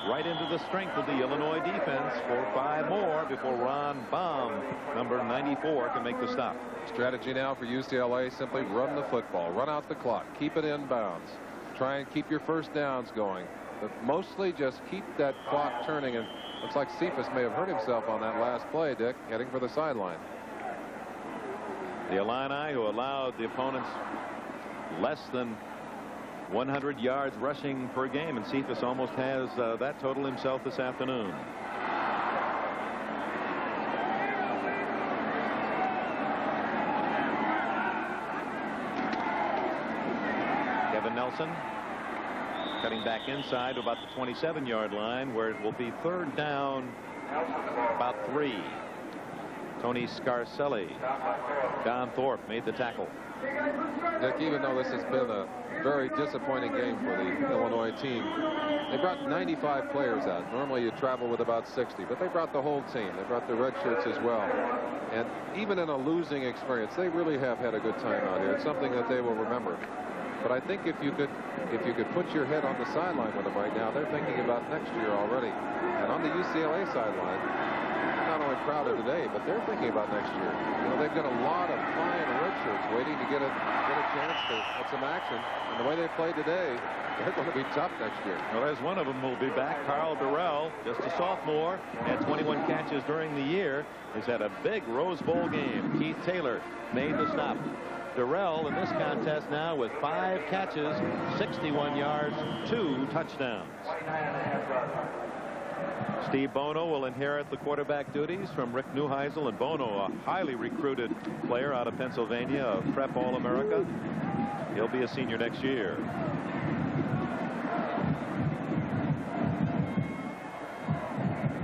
right into the strength of the Illinois defense for 5 more before Ron Baum, number 94, can make the stop. Strategy now for UCLA, simply run the football, run out the clock, keep it in bounds, try and keep your first downs going. but mostly just keep that clock turning. And looks like Cephas may have hurt himself on that last play, Dick, heading for the sideline. The Illini, who allowed the opponents less than 100 yards rushing per game, and Cephas almost has that total himself this afternoon. Kevin Nelson cutting back inside to about the 27-yard line, where it will be third down about 3. Tony Scarcelli. Don Thorpe made the tackle. Dick, even though this has been a very disappointing game for the Illinois team, they brought 95 players out. Normally you travel with about 60, but they brought the whole team. They brought the red shirts as well. And even in a losing experience, they really have had a good time out here. It's something that they will remember. But I think if you could put your head on the sideline with them right now, they're thinking about next year already. And on the UCLA sideline, not only proud of today, but they're thinking about next year. You know, they've got a lot of fine red shirts waiting to get a chance to get some action. And the way they played today, they're going to be tough next year. Well, there's one of them who will be back. Carl Durrell, just a sophomore, had 21 catches during the year. He's had a big Rose Bowl game. Keith Taylor made the stop. Durrell in this contest now with 5 catches, 61 yards, 2 touchdowns. Steve Bono will inherit the quarterback duties from Rick Neuheisel, and Bono, a highly recruited player out of Pennsylvania, a prep All-America. He'll be a senior next year.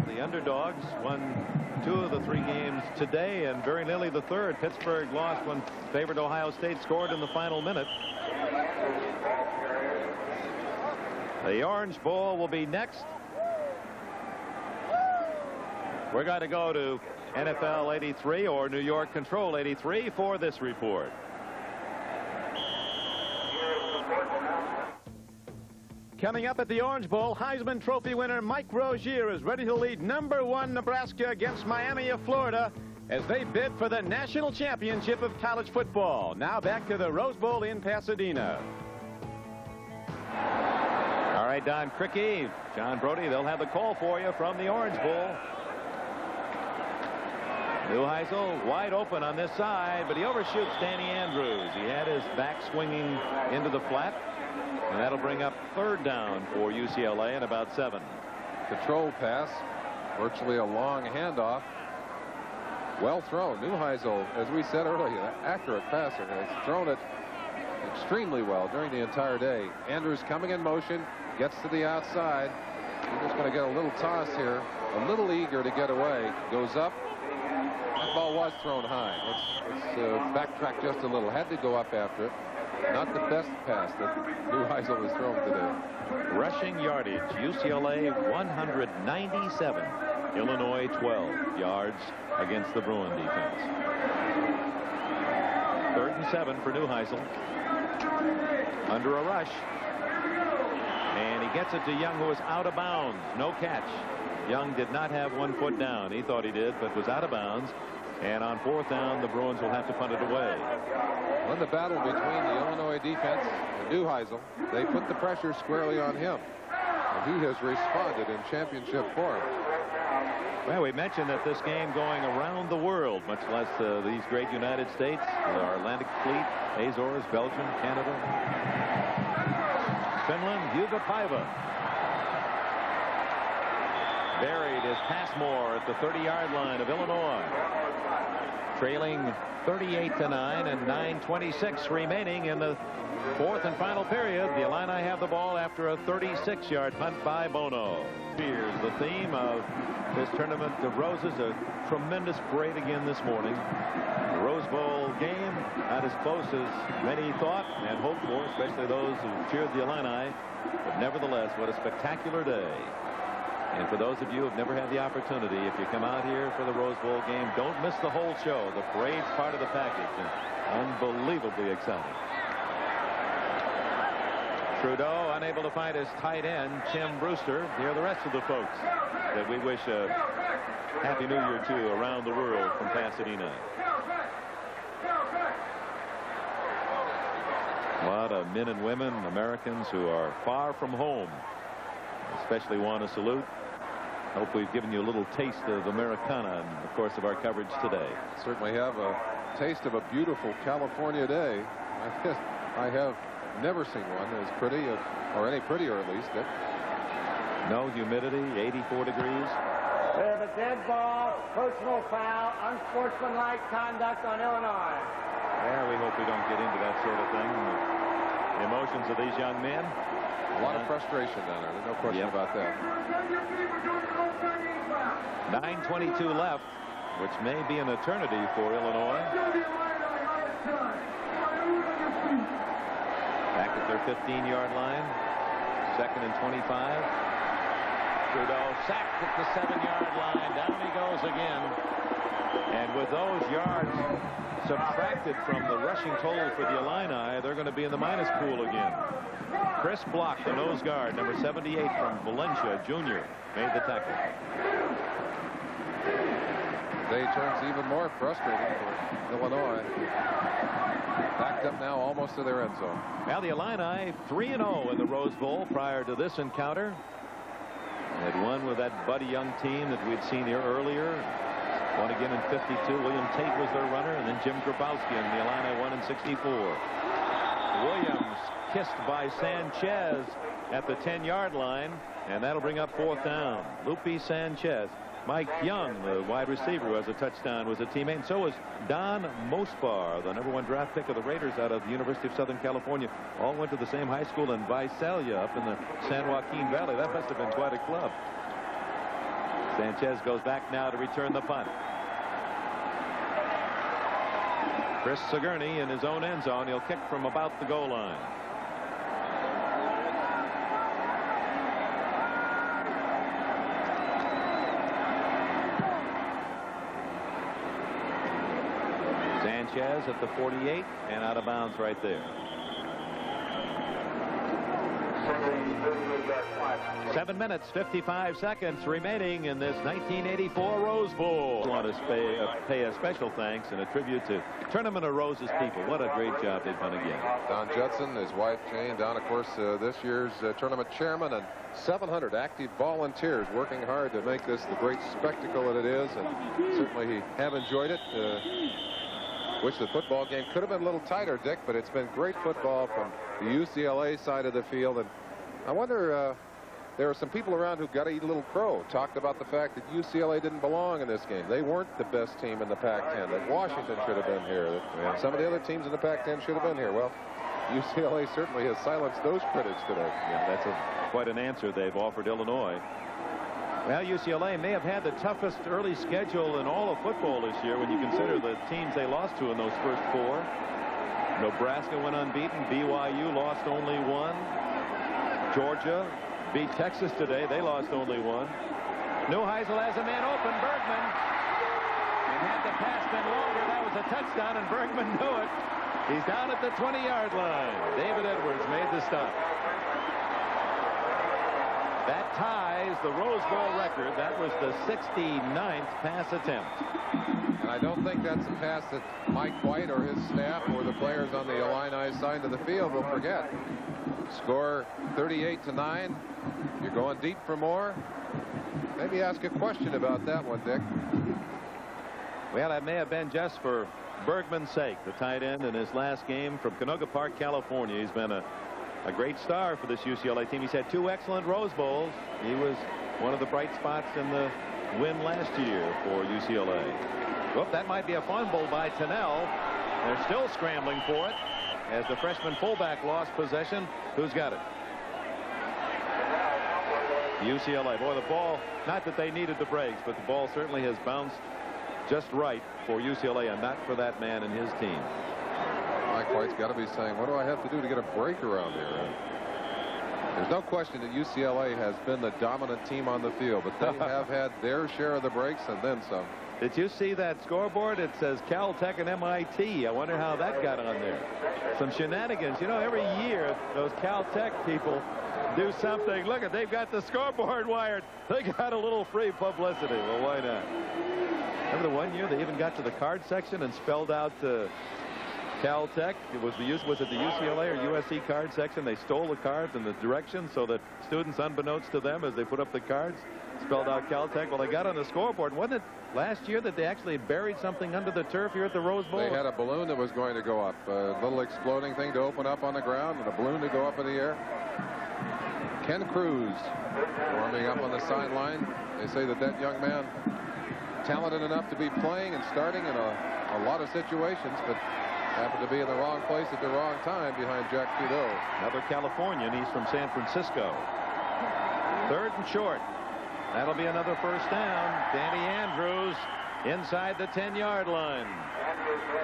The underdogs won 2 of the 3 games today, and very nearly the 3rd. Pittsburgh lost when favored Ohio State scored in the final minute. The Orange Bowl will be next. We're going to go to NFL 83 or New York Control 83 for this report. Coming up at the Orange Bowl, Heisman Trophy winner Mike Rozier is ready to lead #1 Nebraska against Miami of Florida as they bid for the national championship of college football. Now back to the Rose Bowl in Pasadena. All right, Don Crickey, John Brody, they'll have the call for you from the Orange Bowl. Neuheisel wide open on this side, but he overshoots Danny Andrews. He had his back swinging into the flat, and that'll bring up 3rd down for UCLA and about 7. Control pass, virtually a long handoff. Well thrown. Neuheisel, as we said earlier, an accurate passer, has thrown it extremely well during the entire day. Andrews coming in motion, gets to the outside. He's just going to get a little toss here, a little eager to get away. Goes up. That ball was thrown high. Let's backtrack just a little. Had to go up after it. Not the best pass that Neuheisel has thrown today. Rushing yardage, UCLA 197, Illinois 12 yards against the Bruin defense. 3rd and 7 for Neuheisel. Under a rush. And he gets it to Young, who is out of bounds. No catch. Young did not have 1 foot down. He thought he did, but was out of bounds. And on 4th down, the Bruins will have to punt it away. In the battle between the Illinois defense and Neuheisel, they put the pressure squarely on him. And he has responded in championship form. Well, we mentioned that this game going around the world, much less these great United States, our Atlantic fleet, Azores, Belgium, Canada, Finland, Hugo Paiva. Buried is Passmore at the 30-yard line of Illinois. Trailing 38-9 and 9:26 remaining in the 4th and final period. The Illini have the ball after a 36-yard punt by Bono. Here's the theme of this tournament of roses. A tremendous parade again this morning. The Rose Bowl game not as close as many thought and hoped for, especially those who cheered the Illini. But nevertheless, what a spectacular day. And for those of you who have never had the opportunity, if you come out here for the Rose Bowl game, don't miss the whole show. The parade's part of the package, and unbelievably exciting. Trudeau unable to find his tight end, Tim Brewster. Here are the rest of the folks that we wish a Happy New Year to around the world from Pasadena. A lot of men and women, Americans, who are far from home especially want to salute. Hope we've given you a little taste of Americana in the course of our coverage today. Certainly have a taste of a beautiful California day. I have never seen one as pretty, or any prettier at least. No humidity, 84 degrees. We have a dead ball, personal foul, unsportsmanlike conduct on Illinois. Yeah, we hope we don't get into that sort of thing. The emotions of these young men. A lot of frustration down there. There's no question about that. 9:22 left, which may be an eternity for Illinois. Back at their 15-yard line. 2nd and 25. Trudeau sacked at the 7-yard line. Down he goes again. And with those yards subtracted from the rushing total for the Illini, they're going to be in the minus pool again. Chris Block, the nose guard, number 78 from Valencia, Jr., made the tackle. Day turns even more frustrating for Illinois. Backed up now almost to their end zone. Well, the Illini 3-0 in the Rose Bowl prior to this encounter. They had won with that Buddy Young team that we'd seen here earlier. Won again in 52. William Tate was their runner, and then Jim Grabowski, and the Illini won in 64. Williams kissed by Sanchez at the 10-yard line, and that'll bring up 4th down. Lupe Sanchez. Mike Young, the wide receiver who has a touchdown, was a teammate, and so was Don Mospar, the #1 draft pick of the Raiders out of the University of Southern California. All went to the same high school in Visalia up in the San Joaquin Valley. That must have been quite a club. Sanchez goes back now to return the punt. Chris Sigourney in his own end zone. He'll kick from about the goal line. Sanchez at the 48 and out of bounds right there. 7 minutes, 55 seconds remaining in this 1984 Rose Bowl. I want to pay a special thanks and a tribute to Tournament of Roses people. What a great job they've done again. Don Judson, his wife Jane, Don, of course, this year's tournament chairman, and 700 active volunteers working hard to make this the great spectacle that it is, and certainly have enjoyed it. Wish the football game could have been a little tighter, Dick, but it's been great football from the UCLA side of the field. And I wonder, there are some people around who got to eat a little crow. Talked about the fact that UCLA didn't belong in this game. They weren't the best team in the Pac-10. That Washington should have been here. That some of the other teams in the Pac-10 should have been here. Well, UCLA certainly has silenced those critics today. Yeah, that's quite an answer they've offered Illinois. Well, UCLA may have had the toughest early schedule in all of football this year when you consider the teams they lost to in those first 4. Nebraska went unbeaten. BYU lost only 1. Georgia beat Texas today. They lost only 1. Neuheisel has a man open. Bergman. And had the pass been longer, that was a touchdown, and Bergman knew it. He's down at the 20-yard line. David Edwards made the stop. That ties the Rose Bowl record. That was the 69th pass attempt. And I don't think that's a pass that Mike White or his staff or the players on the Illini side of the field will forget. Score 38-9. You're going deep for more. Maybe ask a question about that one, Dick. Well, that may have been just for Bergman's sake, the tight end in his last game from Canoga Park, California. He's been a great star for this UCLA team. He's had 2 excellent Rose Bowls. He was one of the bright spots in the win last year for UCLA. Well, that might be a fumble by Tennell. They're still scrambling for it as the freshman fullback lost possession. Who's got it? UCLA. Boy, the ball, not that they needed the breaks, but the ball certainly has bounced just right for UCLA and not for that man and his team. Mike White's got to be saying, what do I have to do to get a break around here? There's no question that UCLA has been the dominant team on the field, but they have had their share of the breaks and then some. Did you see that scoreboard? It says Caltech and MIT. I wonder how that got on there. Some shenanigans. You know, every year those Caltech people do something. Look, they've got the scoreboard wired. They got a little free publicity. Well, why not? Remember the one year they even got to the card section and spelled out Caltech, was it the UCLA or USC card section? They stole the cards and the directions so that students, unbeknownst to them as they put up the cards, spelled out Caltech. Well, they got on the scoreboard. Wasn't it last year that they actually buried something under the turf here at the Rose Bowl? They had a balloon that was going to go up, a little exploding thing to open up on the ground and a balloon to go up in the air. Ken Cruz warming up on the sideline. They say that young man, talented enough to be playing and starting in a lot of situations, but happened to be in the wrong place at the wrong time behind Jack Trudeau. Another Californian. He's from San Francisco. 3rd and short. That'll be another first down. Danny Andrews inside the 10-yard line.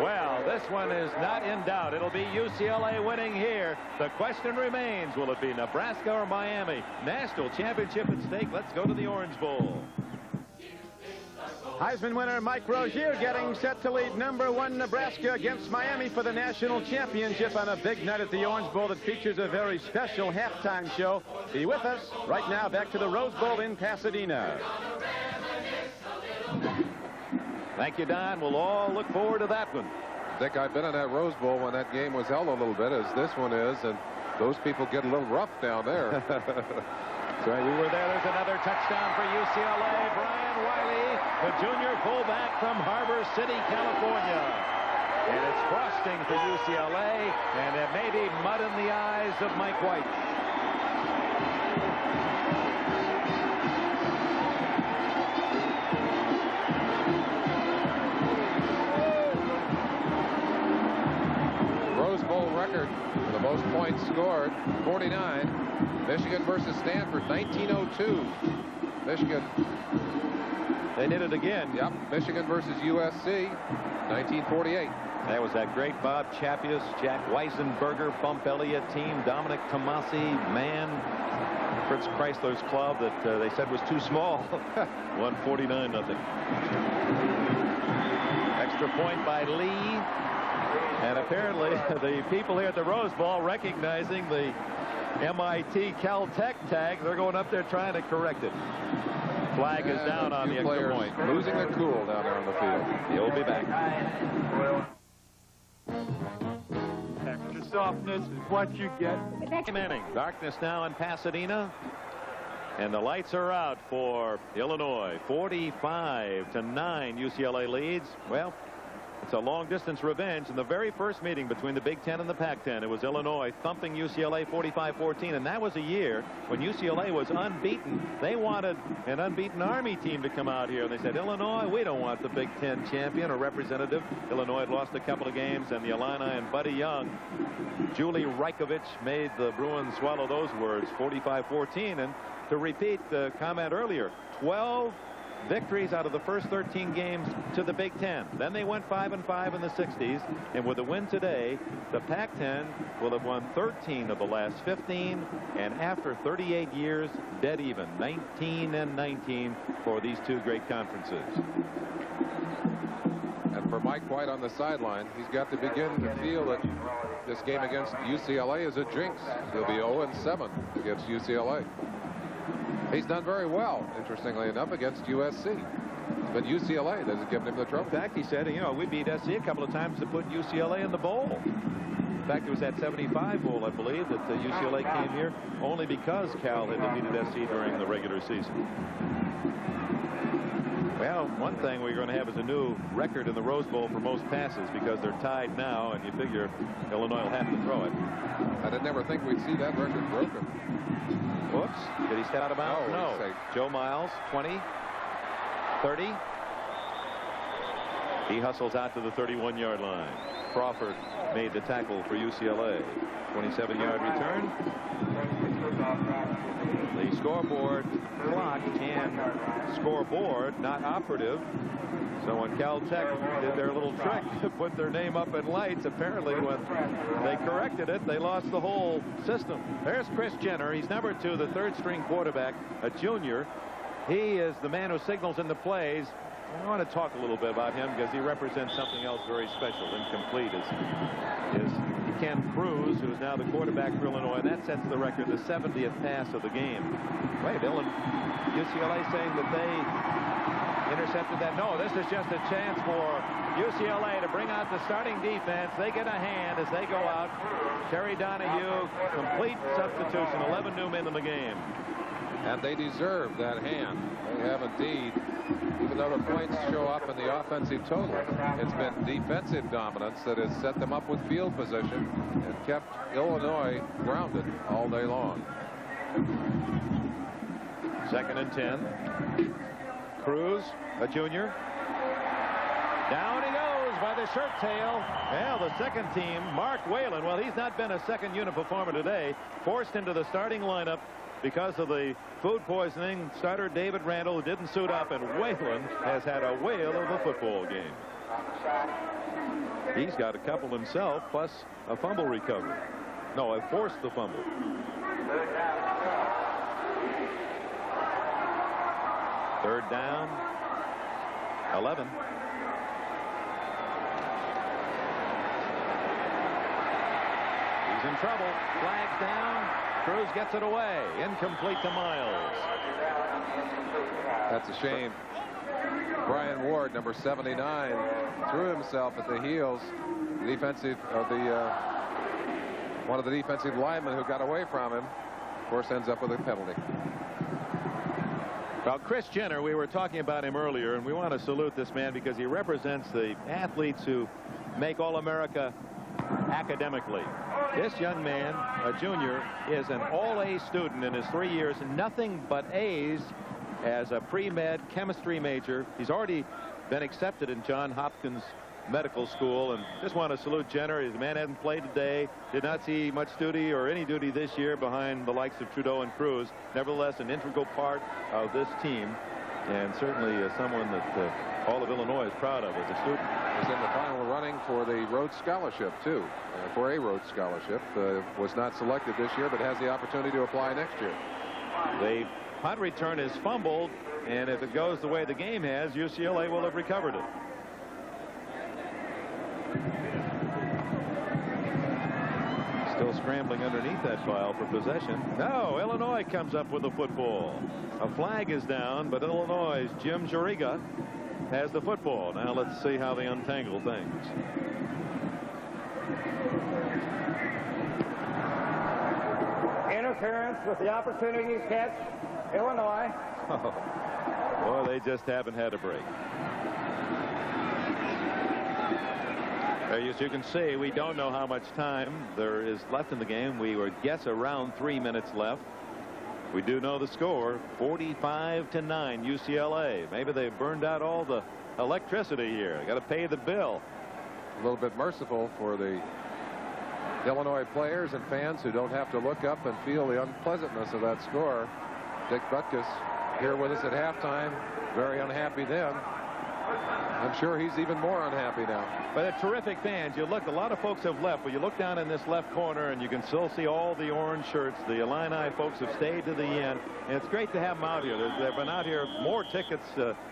Well, this one is not in doubt. It'll be UCLA winning here. The question remains, will it be Nebraska or Miami? National championship at stake. Let's go to the Orange Bowl. Heisman winner Mike Rozier getting set to lead #1 Nebraska against Miami for the national championship on a big night at the Orange Bowl that features a very special halftime show. Be with us right now. Back to the Rose Bowl in Pasadena. Thank you, Don. We'll all look forward to that one. Dick, I've been in that Rose Bowl when that game was held a little bit, as this one is, and those people get a little rough down there. That's right. We were there. There's another touchdown for UCLA. Brian Wiley, the junior fullback from Harbor City, California. And it's frosting for UCLA, and it may be mud in the eyes of Mike White. Rose Bowl record for the most points scored, 49. Michigan versus Stanford, 1902. Michigan. They did it again. Yep. Michigan versus USC, 1948. That was that great Bob Chapius, Jack Weisenberger, Bump Elliott team, Dominic Tomasi, man, Fritz Chrysler's club that they said was too small. Won 49-0. Extra point by Lee. And apparently the people here at the Rose Bowl recognizing the MIT Caltech tag, they're going up there trying to correct it. Flag is down on the extra point. Losing their cool down there on the field. He'll be back. Extra softness is what you get. Manning. Darkness now in Pasadena. And the lights are out for Illinois. 45-9 UCLA leads. Well, it's a long-distance revenge in the very first meeting between the Big Ten and the Pac-10. It was Illinois thumping UCLA 45-14, and that was a year when UCLA was unbeaten. They wanted an unbeaten Army team to come out here, and they said, Illinois, we don't want the Big Ten champion or representative. Illinois had lost a couple of games, and the Illini and Buddy Young, Julie Reikovich made the Bruins swallow those words, 45-14. And to repeat the comment earlier, 12 victories out of the first 13 games to the Big Ten. Then they went 5-5 in the 60s, and with a win today, the Pac-10 will have won 13 of the last 15, and after 38 years, dead even, 19-19 for these two great conferences. And for Mike White on the sideline, he's got to begin to feel that this game against UCLA is a jinx. He'll be 0-7 against UCLA. He's done very well, interestingly enough, against USC. But UCLA doesn't give him the trouble. In fact, he said, you know, we beat SC a couple of times to put UCLA in the bowl. In fact, it was that 75 bowl, I believe, that UCLA came here only because Cal had defeated SC during the regular season. Well, one thing we're going to have is a new record in the Rose Bowl for most passes because they're tied now, and you figure Illinois will have to throw it. I did never think we'd see that record broken. Whoops. Did he step out of bounds? No. Joe Miles, 20, 30. He hustles out to the 31-yard line. Crawford made the tackle for UCLA. 27-yard return. The scoreboard clock and scoreboard not operative. So when Caltech did their little trick to put their name up in lights, apparently when they corrected it, they lost the whole system. There's Chris Jenner. He's number 2, the third-string quarterback, a junior. He is the man who signals in the plays. I want to talk a little bit about him because he represents something else very special. Incomplete is Ken Cruz, who is now the quarterback for Illinois, and that sets the record, the 70th pass of the game. Wait, UCLA saying that they intercepted that. No, this is just a chance for UCLA to bring out the starting defense. They get a hand as they go out. Terry Donahue, complete substitution, 11 new men in the game. And they deserve that hand. They have indeed. Even though the points show up in the offensive total, it's been defensive dominance that has set them up with field position and kept Illinois grounded all day long. 2nd and 10. Cruz, a junior. Down he goes by the shirt tail. Well, the second team, Mark Whalen. Well, he's not been a second unit performer today. Forced into the starting lineup because of the food poisoning. Starter David Randall, who didn't suit up, and Whalen has had a whale of a football game. He's got a couple himself, plus a fumble recovery. No, I forced the fumble. Third down, 11. He's in trouble. Flags down. Cruz gets it away. Incomplete to Miles. That's a shame. Brian Ward, number 79, threw himself at the heels. Defensive of the one of the defensive linemen who got away from him, of course, ends up with a penalty. Well, Chris Jenner, we were talking about him earlier, and we want to salute this man because he represents the athletes who make All-America academically. This young man, a junior, is an all-A student in his 3 years, nothing but A's as a pre-med chemistry major. He's already been accepted in Johns Hopkins Medical School, and just want to salute Jenner. The man hasn't played today, did not see much duty or any duty this year behind the likes of Trudeau and Cruz. Nevertheless, an integral part of this team, and certainly someone that all of Illinois is proud of as a student. Is in the final running for the Rhodes Scholarship, too. For a Rhodes Scholarship. Was not selected this year, but has the opportunity to apply next year. The punt return is fumbled, and if it goes the way the game has, UCLA will have recovered it. Still scrambling underneath that pile for possession. No, Illinois comes up with the football. A flag is down, but Illinois' Jim Juriga has the football. Now let's see how they untangle things. Interference with the opportunity to catch Illinois. Oh, well, they just haven't had a break. As you can see, we don't know how much time there is left in the game. We would guess around 3 minutes left. We do know the score, 45-9 UCLA. Maybe they've burned out all the electricity here. Got to pay the bill. A little bit merciful for the Illinois players and fans who don't have to look up and feel the unpleasantness of that score. Dick Butkus here with us at halftime. Very unhappy then. I'm sure he's even more unhappy now. But a terrific fans. You look, a lot of folks have left, but you look down in this left corner and you can still see all the orange shirts. The Illini folks have stayed to the end, and it's great to have them out here. They've been out here. More tickets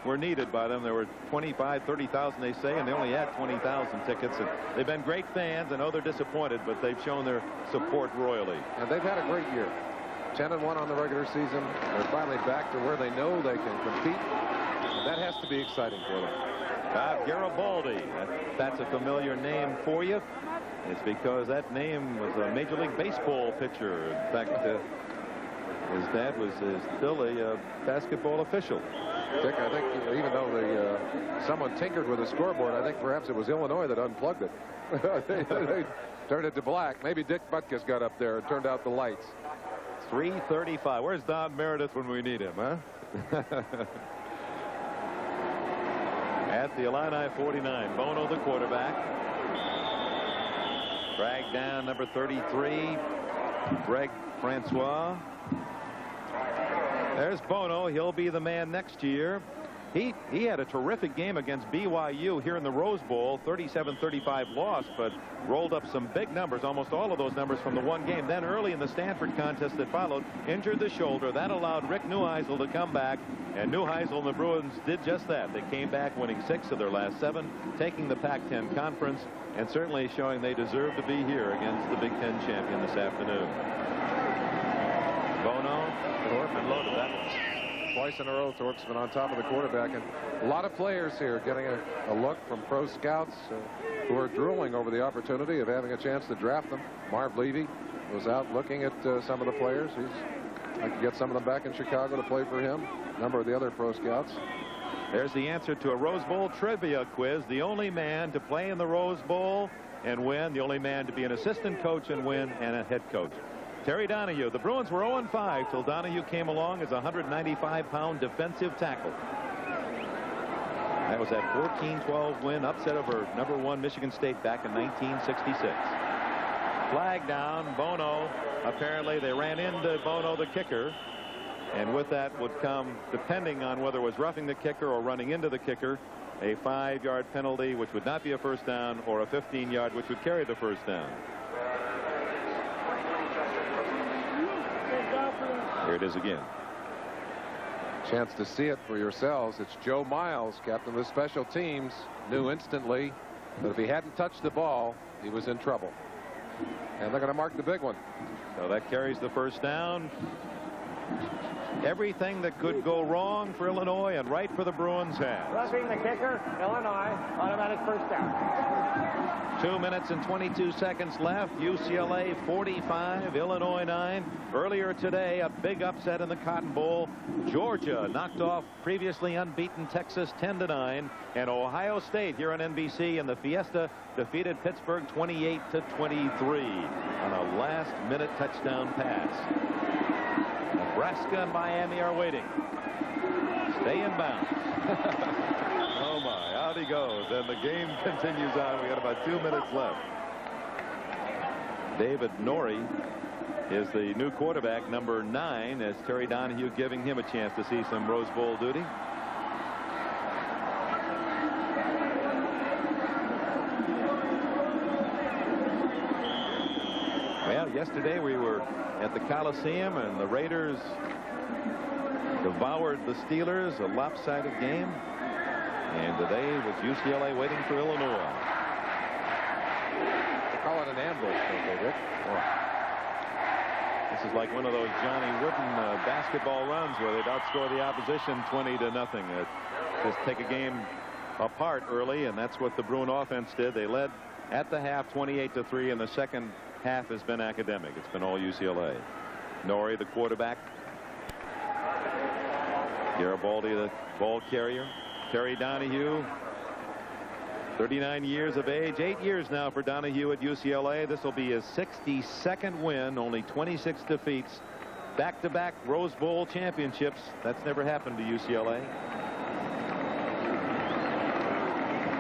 were needed by them. There were 25, 30,000 they say, and they only had 20,000 tickets. And they've been great fans. I know they're disappointed, but they've shown their support royally. And they've had a great year. 10-1 on the regular season. They're finally back to where they know they can compete. And that has to be exciting for them. Garibaldi, that's a familiar name for you. It's because that name was a Major League Baseball pitcher. In fact, his dad was still a basketball official. Dick, I think even though someone tinkered with the scoreboard, I think perhaps it was Illinois that unplugged it. they turned it to black. Maybe Dick Butkus got up there and turned out the lights. 3:35. Where's Don Meredith when we need him, huh? At the Illini 49, Bono the quarterback. Dragged down number 33, Greg Francois. There's Bono. He'll be the man next year. He had a terrific game against BYU here in the Rose Bowl. 37-35 loss, but rolled up some big numbers, almost all of those numbers from the one game. Then early in the Stanford contest that followed, injured the shoulder. That allowed Rick Neuheisel to come back, and Neuheisel and the Bruins did just that. They came back winning 6 of their last 7, taking the Pac-10 conference, and certainly showing they deserve to be here against the Big Ten champion this afternoon. Bono, Thorpe, and loaded that one. twice in a row. Thorpe's been on top of the quarterback, and a lot of players here getting a look from pro scouts who are drooling over the opportunity of having a chance to draft them. Marv Levy was out looking at some of the players. I could get some of them back in Chicago to play for him. A number of the other pro scouts. There's the answer to a Rose Bowl trivia quiz. The only man to play in the Rose Bowl and win, the only man to be an assistant coach and win, and a head coach. Terry Donahue. The Bruins were 0-5 till Donahue came along as a 195-pound defensive tackle. That was that 14-12 win, upset over #1 Michigan State back in 1966. Flag down. Bono. Apparently they ran into Bono, the kicker. And with that would come, depending on whether it was roughing the kicker or running into the kicker, a 5-yard penalty, which would not be a first down, or a 15-yard, which would carry the first down. Here it is again. Chance to see it for yourselves. It's Joe Miles, captain of the special teams, knew instantly that if he hadn't touched the ball, he was in trouble. And they're going to mark the big one. So that carries the first down. Everything that could go wrong for Illinois and right for the Bruins has. Roughing the kicker, Illinois, automatic first down. 2 minutes and 22 seconds left. UCLA 45, Illinois 9. Earlier today, a big upset in the Cotton Bowl. Georgia knocked off previously unbeaten Texas 10-9, and Ohio State here on NBC in the Fiesta defeated Pittsburgh 28-23 on a last-minute touchdown pass. Nebraska and Miami are waiting. Stay in bounds. Oh my, out he goes, and the game continues on. We got about 2 minutes left. David Norrie is the new quarterback, number 9, as Terry Donahue giving him a chance to see some Rose Bowl duty. Well, yesterday we were at the Coliseum, and the Raiders devoured the Steelers, a lopsided game. And today was UCLA waiting for Illinois. They call it an ambush, don't they, Rick? This is like one of those Johnny Wooden basketball runs where they'd outscore the opposition 20-0. Just take a game apart early, and that's what the Bruin offense did. They led at the half 28-3, and the second half has been academic. It's been all UCLA. Norrie, the quarterback. Garibaldi, the ball carrier. Terry Donahue, 39 years of age. 8 years now for Donahue at UCLA. This will be his 62nd win, only 26 defeats. Back-to-back Rose Bowl championships. That's never happened to UCLA.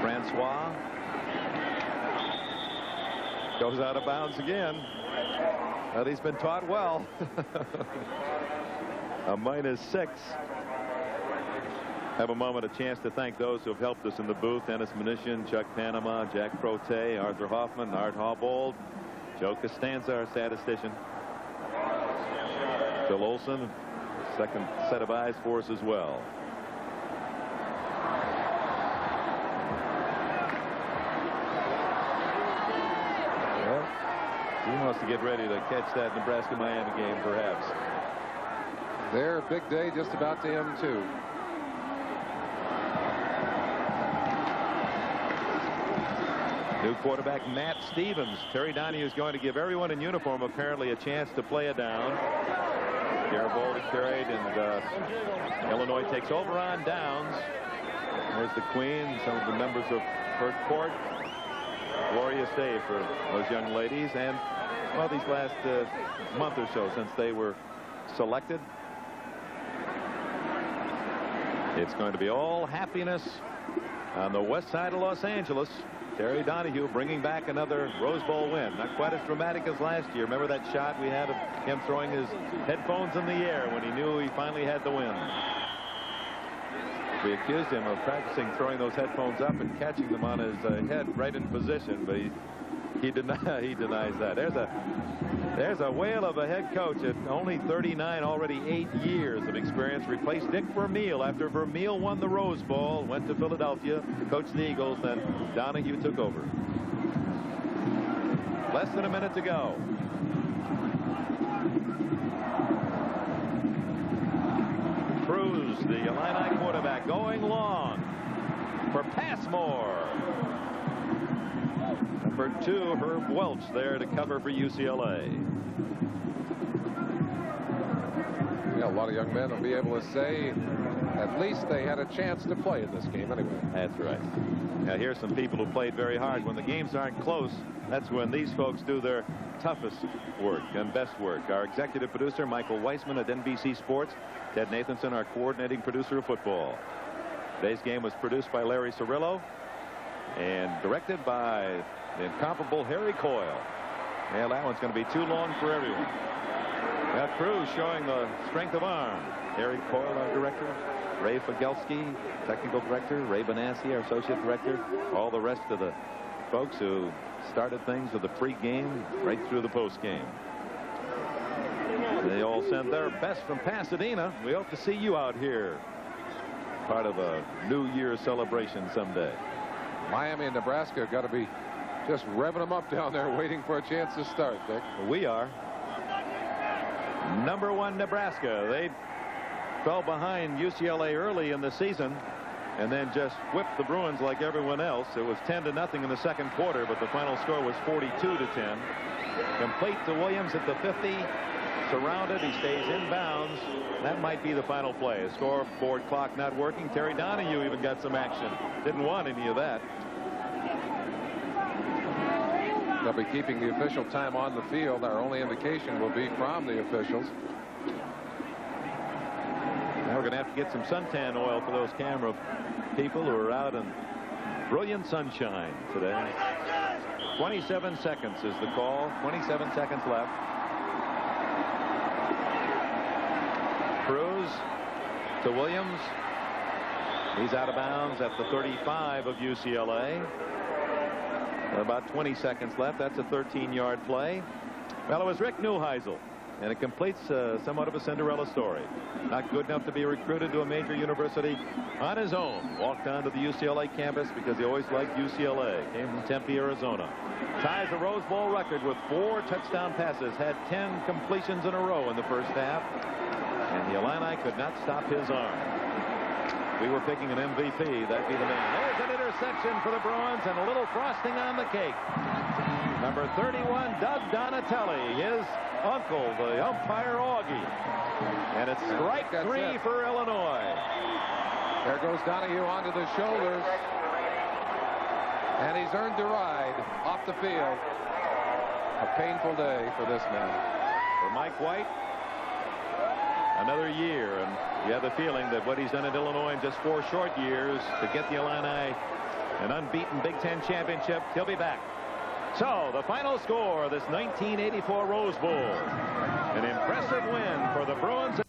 Francois goes out of bounds again. Well, he's been taught well. A -6. Have a moment, a chance to thank those who have helped us in the booth. Dennis Mnuchin, Chuck Panama, Jack Prote, Arthur Hoffman, Art Hawbold, Joe Costanza, our statistician. Phil Olson, second set of eyes for us as well. He wants to get ready to catch that Nebraska-Miami game, perhaps. Their big day just about to end, too. New quarterback Matt Stevens. Terry Donahue is going to give everyone in uniform apparently a chance to play it down. Garibaldi carried, and Illinois takes over on downs. There's the Queen, some of the members of her court. Glorious day for those young ladies, and well, these last month or so since they were selected. It's going to be all happiness on the west side of Los Angeles. Terry Donahue bringing back another Rose Bowl win. Not quite as dramatic as last year. Remember that shot we had of him throwing his headphones in the air when he knew he finally had the win. We accused him of practicing throwing those headphones up and catching them on his head right in position, but he denies that. There's a whale of a head coach at only 39, already 8 years of experience. Replaced Dick Vermeil after Vermeil won the Rose Bowl, went to Philadelphia to coach the Eagles, then Donahue took over. Less than a minute to go. Through Cruz, the Illini quarterback, going long for Passmore. Number 2, Herb Welch, there to cover for UCLA. Yeah, a lot of young men will be able to say at least they had a chance to play in this game anyway. That's right. Now here's some people who played very hard. When the games aren't close, that's when these folks do their toughest work and best work. Our executive producer, Michael Weissman at NBC Sports. Ted Nathanson, our coordinating producer of football. Today's game was produced by Larry Cirillo and directed by the incomparable Harry Coyle. Well, that one's going to be too long for everyone. Now Cruz showing the strength of arm. Harry Coyle, our director. Ray Fagelski, technical director. Ray Benassi, our associate director. All the rest of the folks who started things with the pre-game right through the post-game. They all send their best from Pasadena. We hope to see you out here. Part of a New Year's celebration someday. Miami and Nebraska got to be just revving them up down there waiting for a chance to start, Dick. We are. Number 1 Nebraska. They fell behind UCLA early in the season and then just whipped the Bruins like everyone else. It was 10-0 in the second quarter, but the final score was 42-10. Complete to Williams at the 50. Surrounded. He stays inbounds. That might be the final play. A scoreboard clock not working. Terry Donahue even got some action. Didn't want any of that. They'll be keeping the official time on the field. Our only indication will be from the officials. Now we're going to have to get some suntan oil for those camera people who are out in brilliant sunshine today. 27 seconds is the call. 27 seconds left. Cruz to Williams. He's out of bounds at the 35 of UCLA. About 20 seconds left. That's a 13-yard play. Well, it was Rick Neuheisel, and it completes somewhat of a Cinderella story. Not good enough to be recruited to a major university on his own. Walked onto the UCLA campus because he always liked UCLA. Came from Tempe, Arizona. Ties the Rose Bowl record with 4 touchdown passes. Had 10 completions in a row in the first half. And the Illini could not stop his arm. We were picking an MVP. That'd be the man. There's an interception for the Bruins and a little frosting on the cake. Number 31, Doug Donatelli, his uncle, the umpire Augie. And it's strike 3 for Illinois. There goes Donahue onto the shoulders. And he's earned the ride off the field. A painful day for this man. For Mike White, another year, and you have the feeling that what he's done at Illinois in just 4 short years to get the Illini an unbeaten Big Ten championship, he'll be back. So the final score of this 1984 Rose Bowl, an impressive win for the Bruins.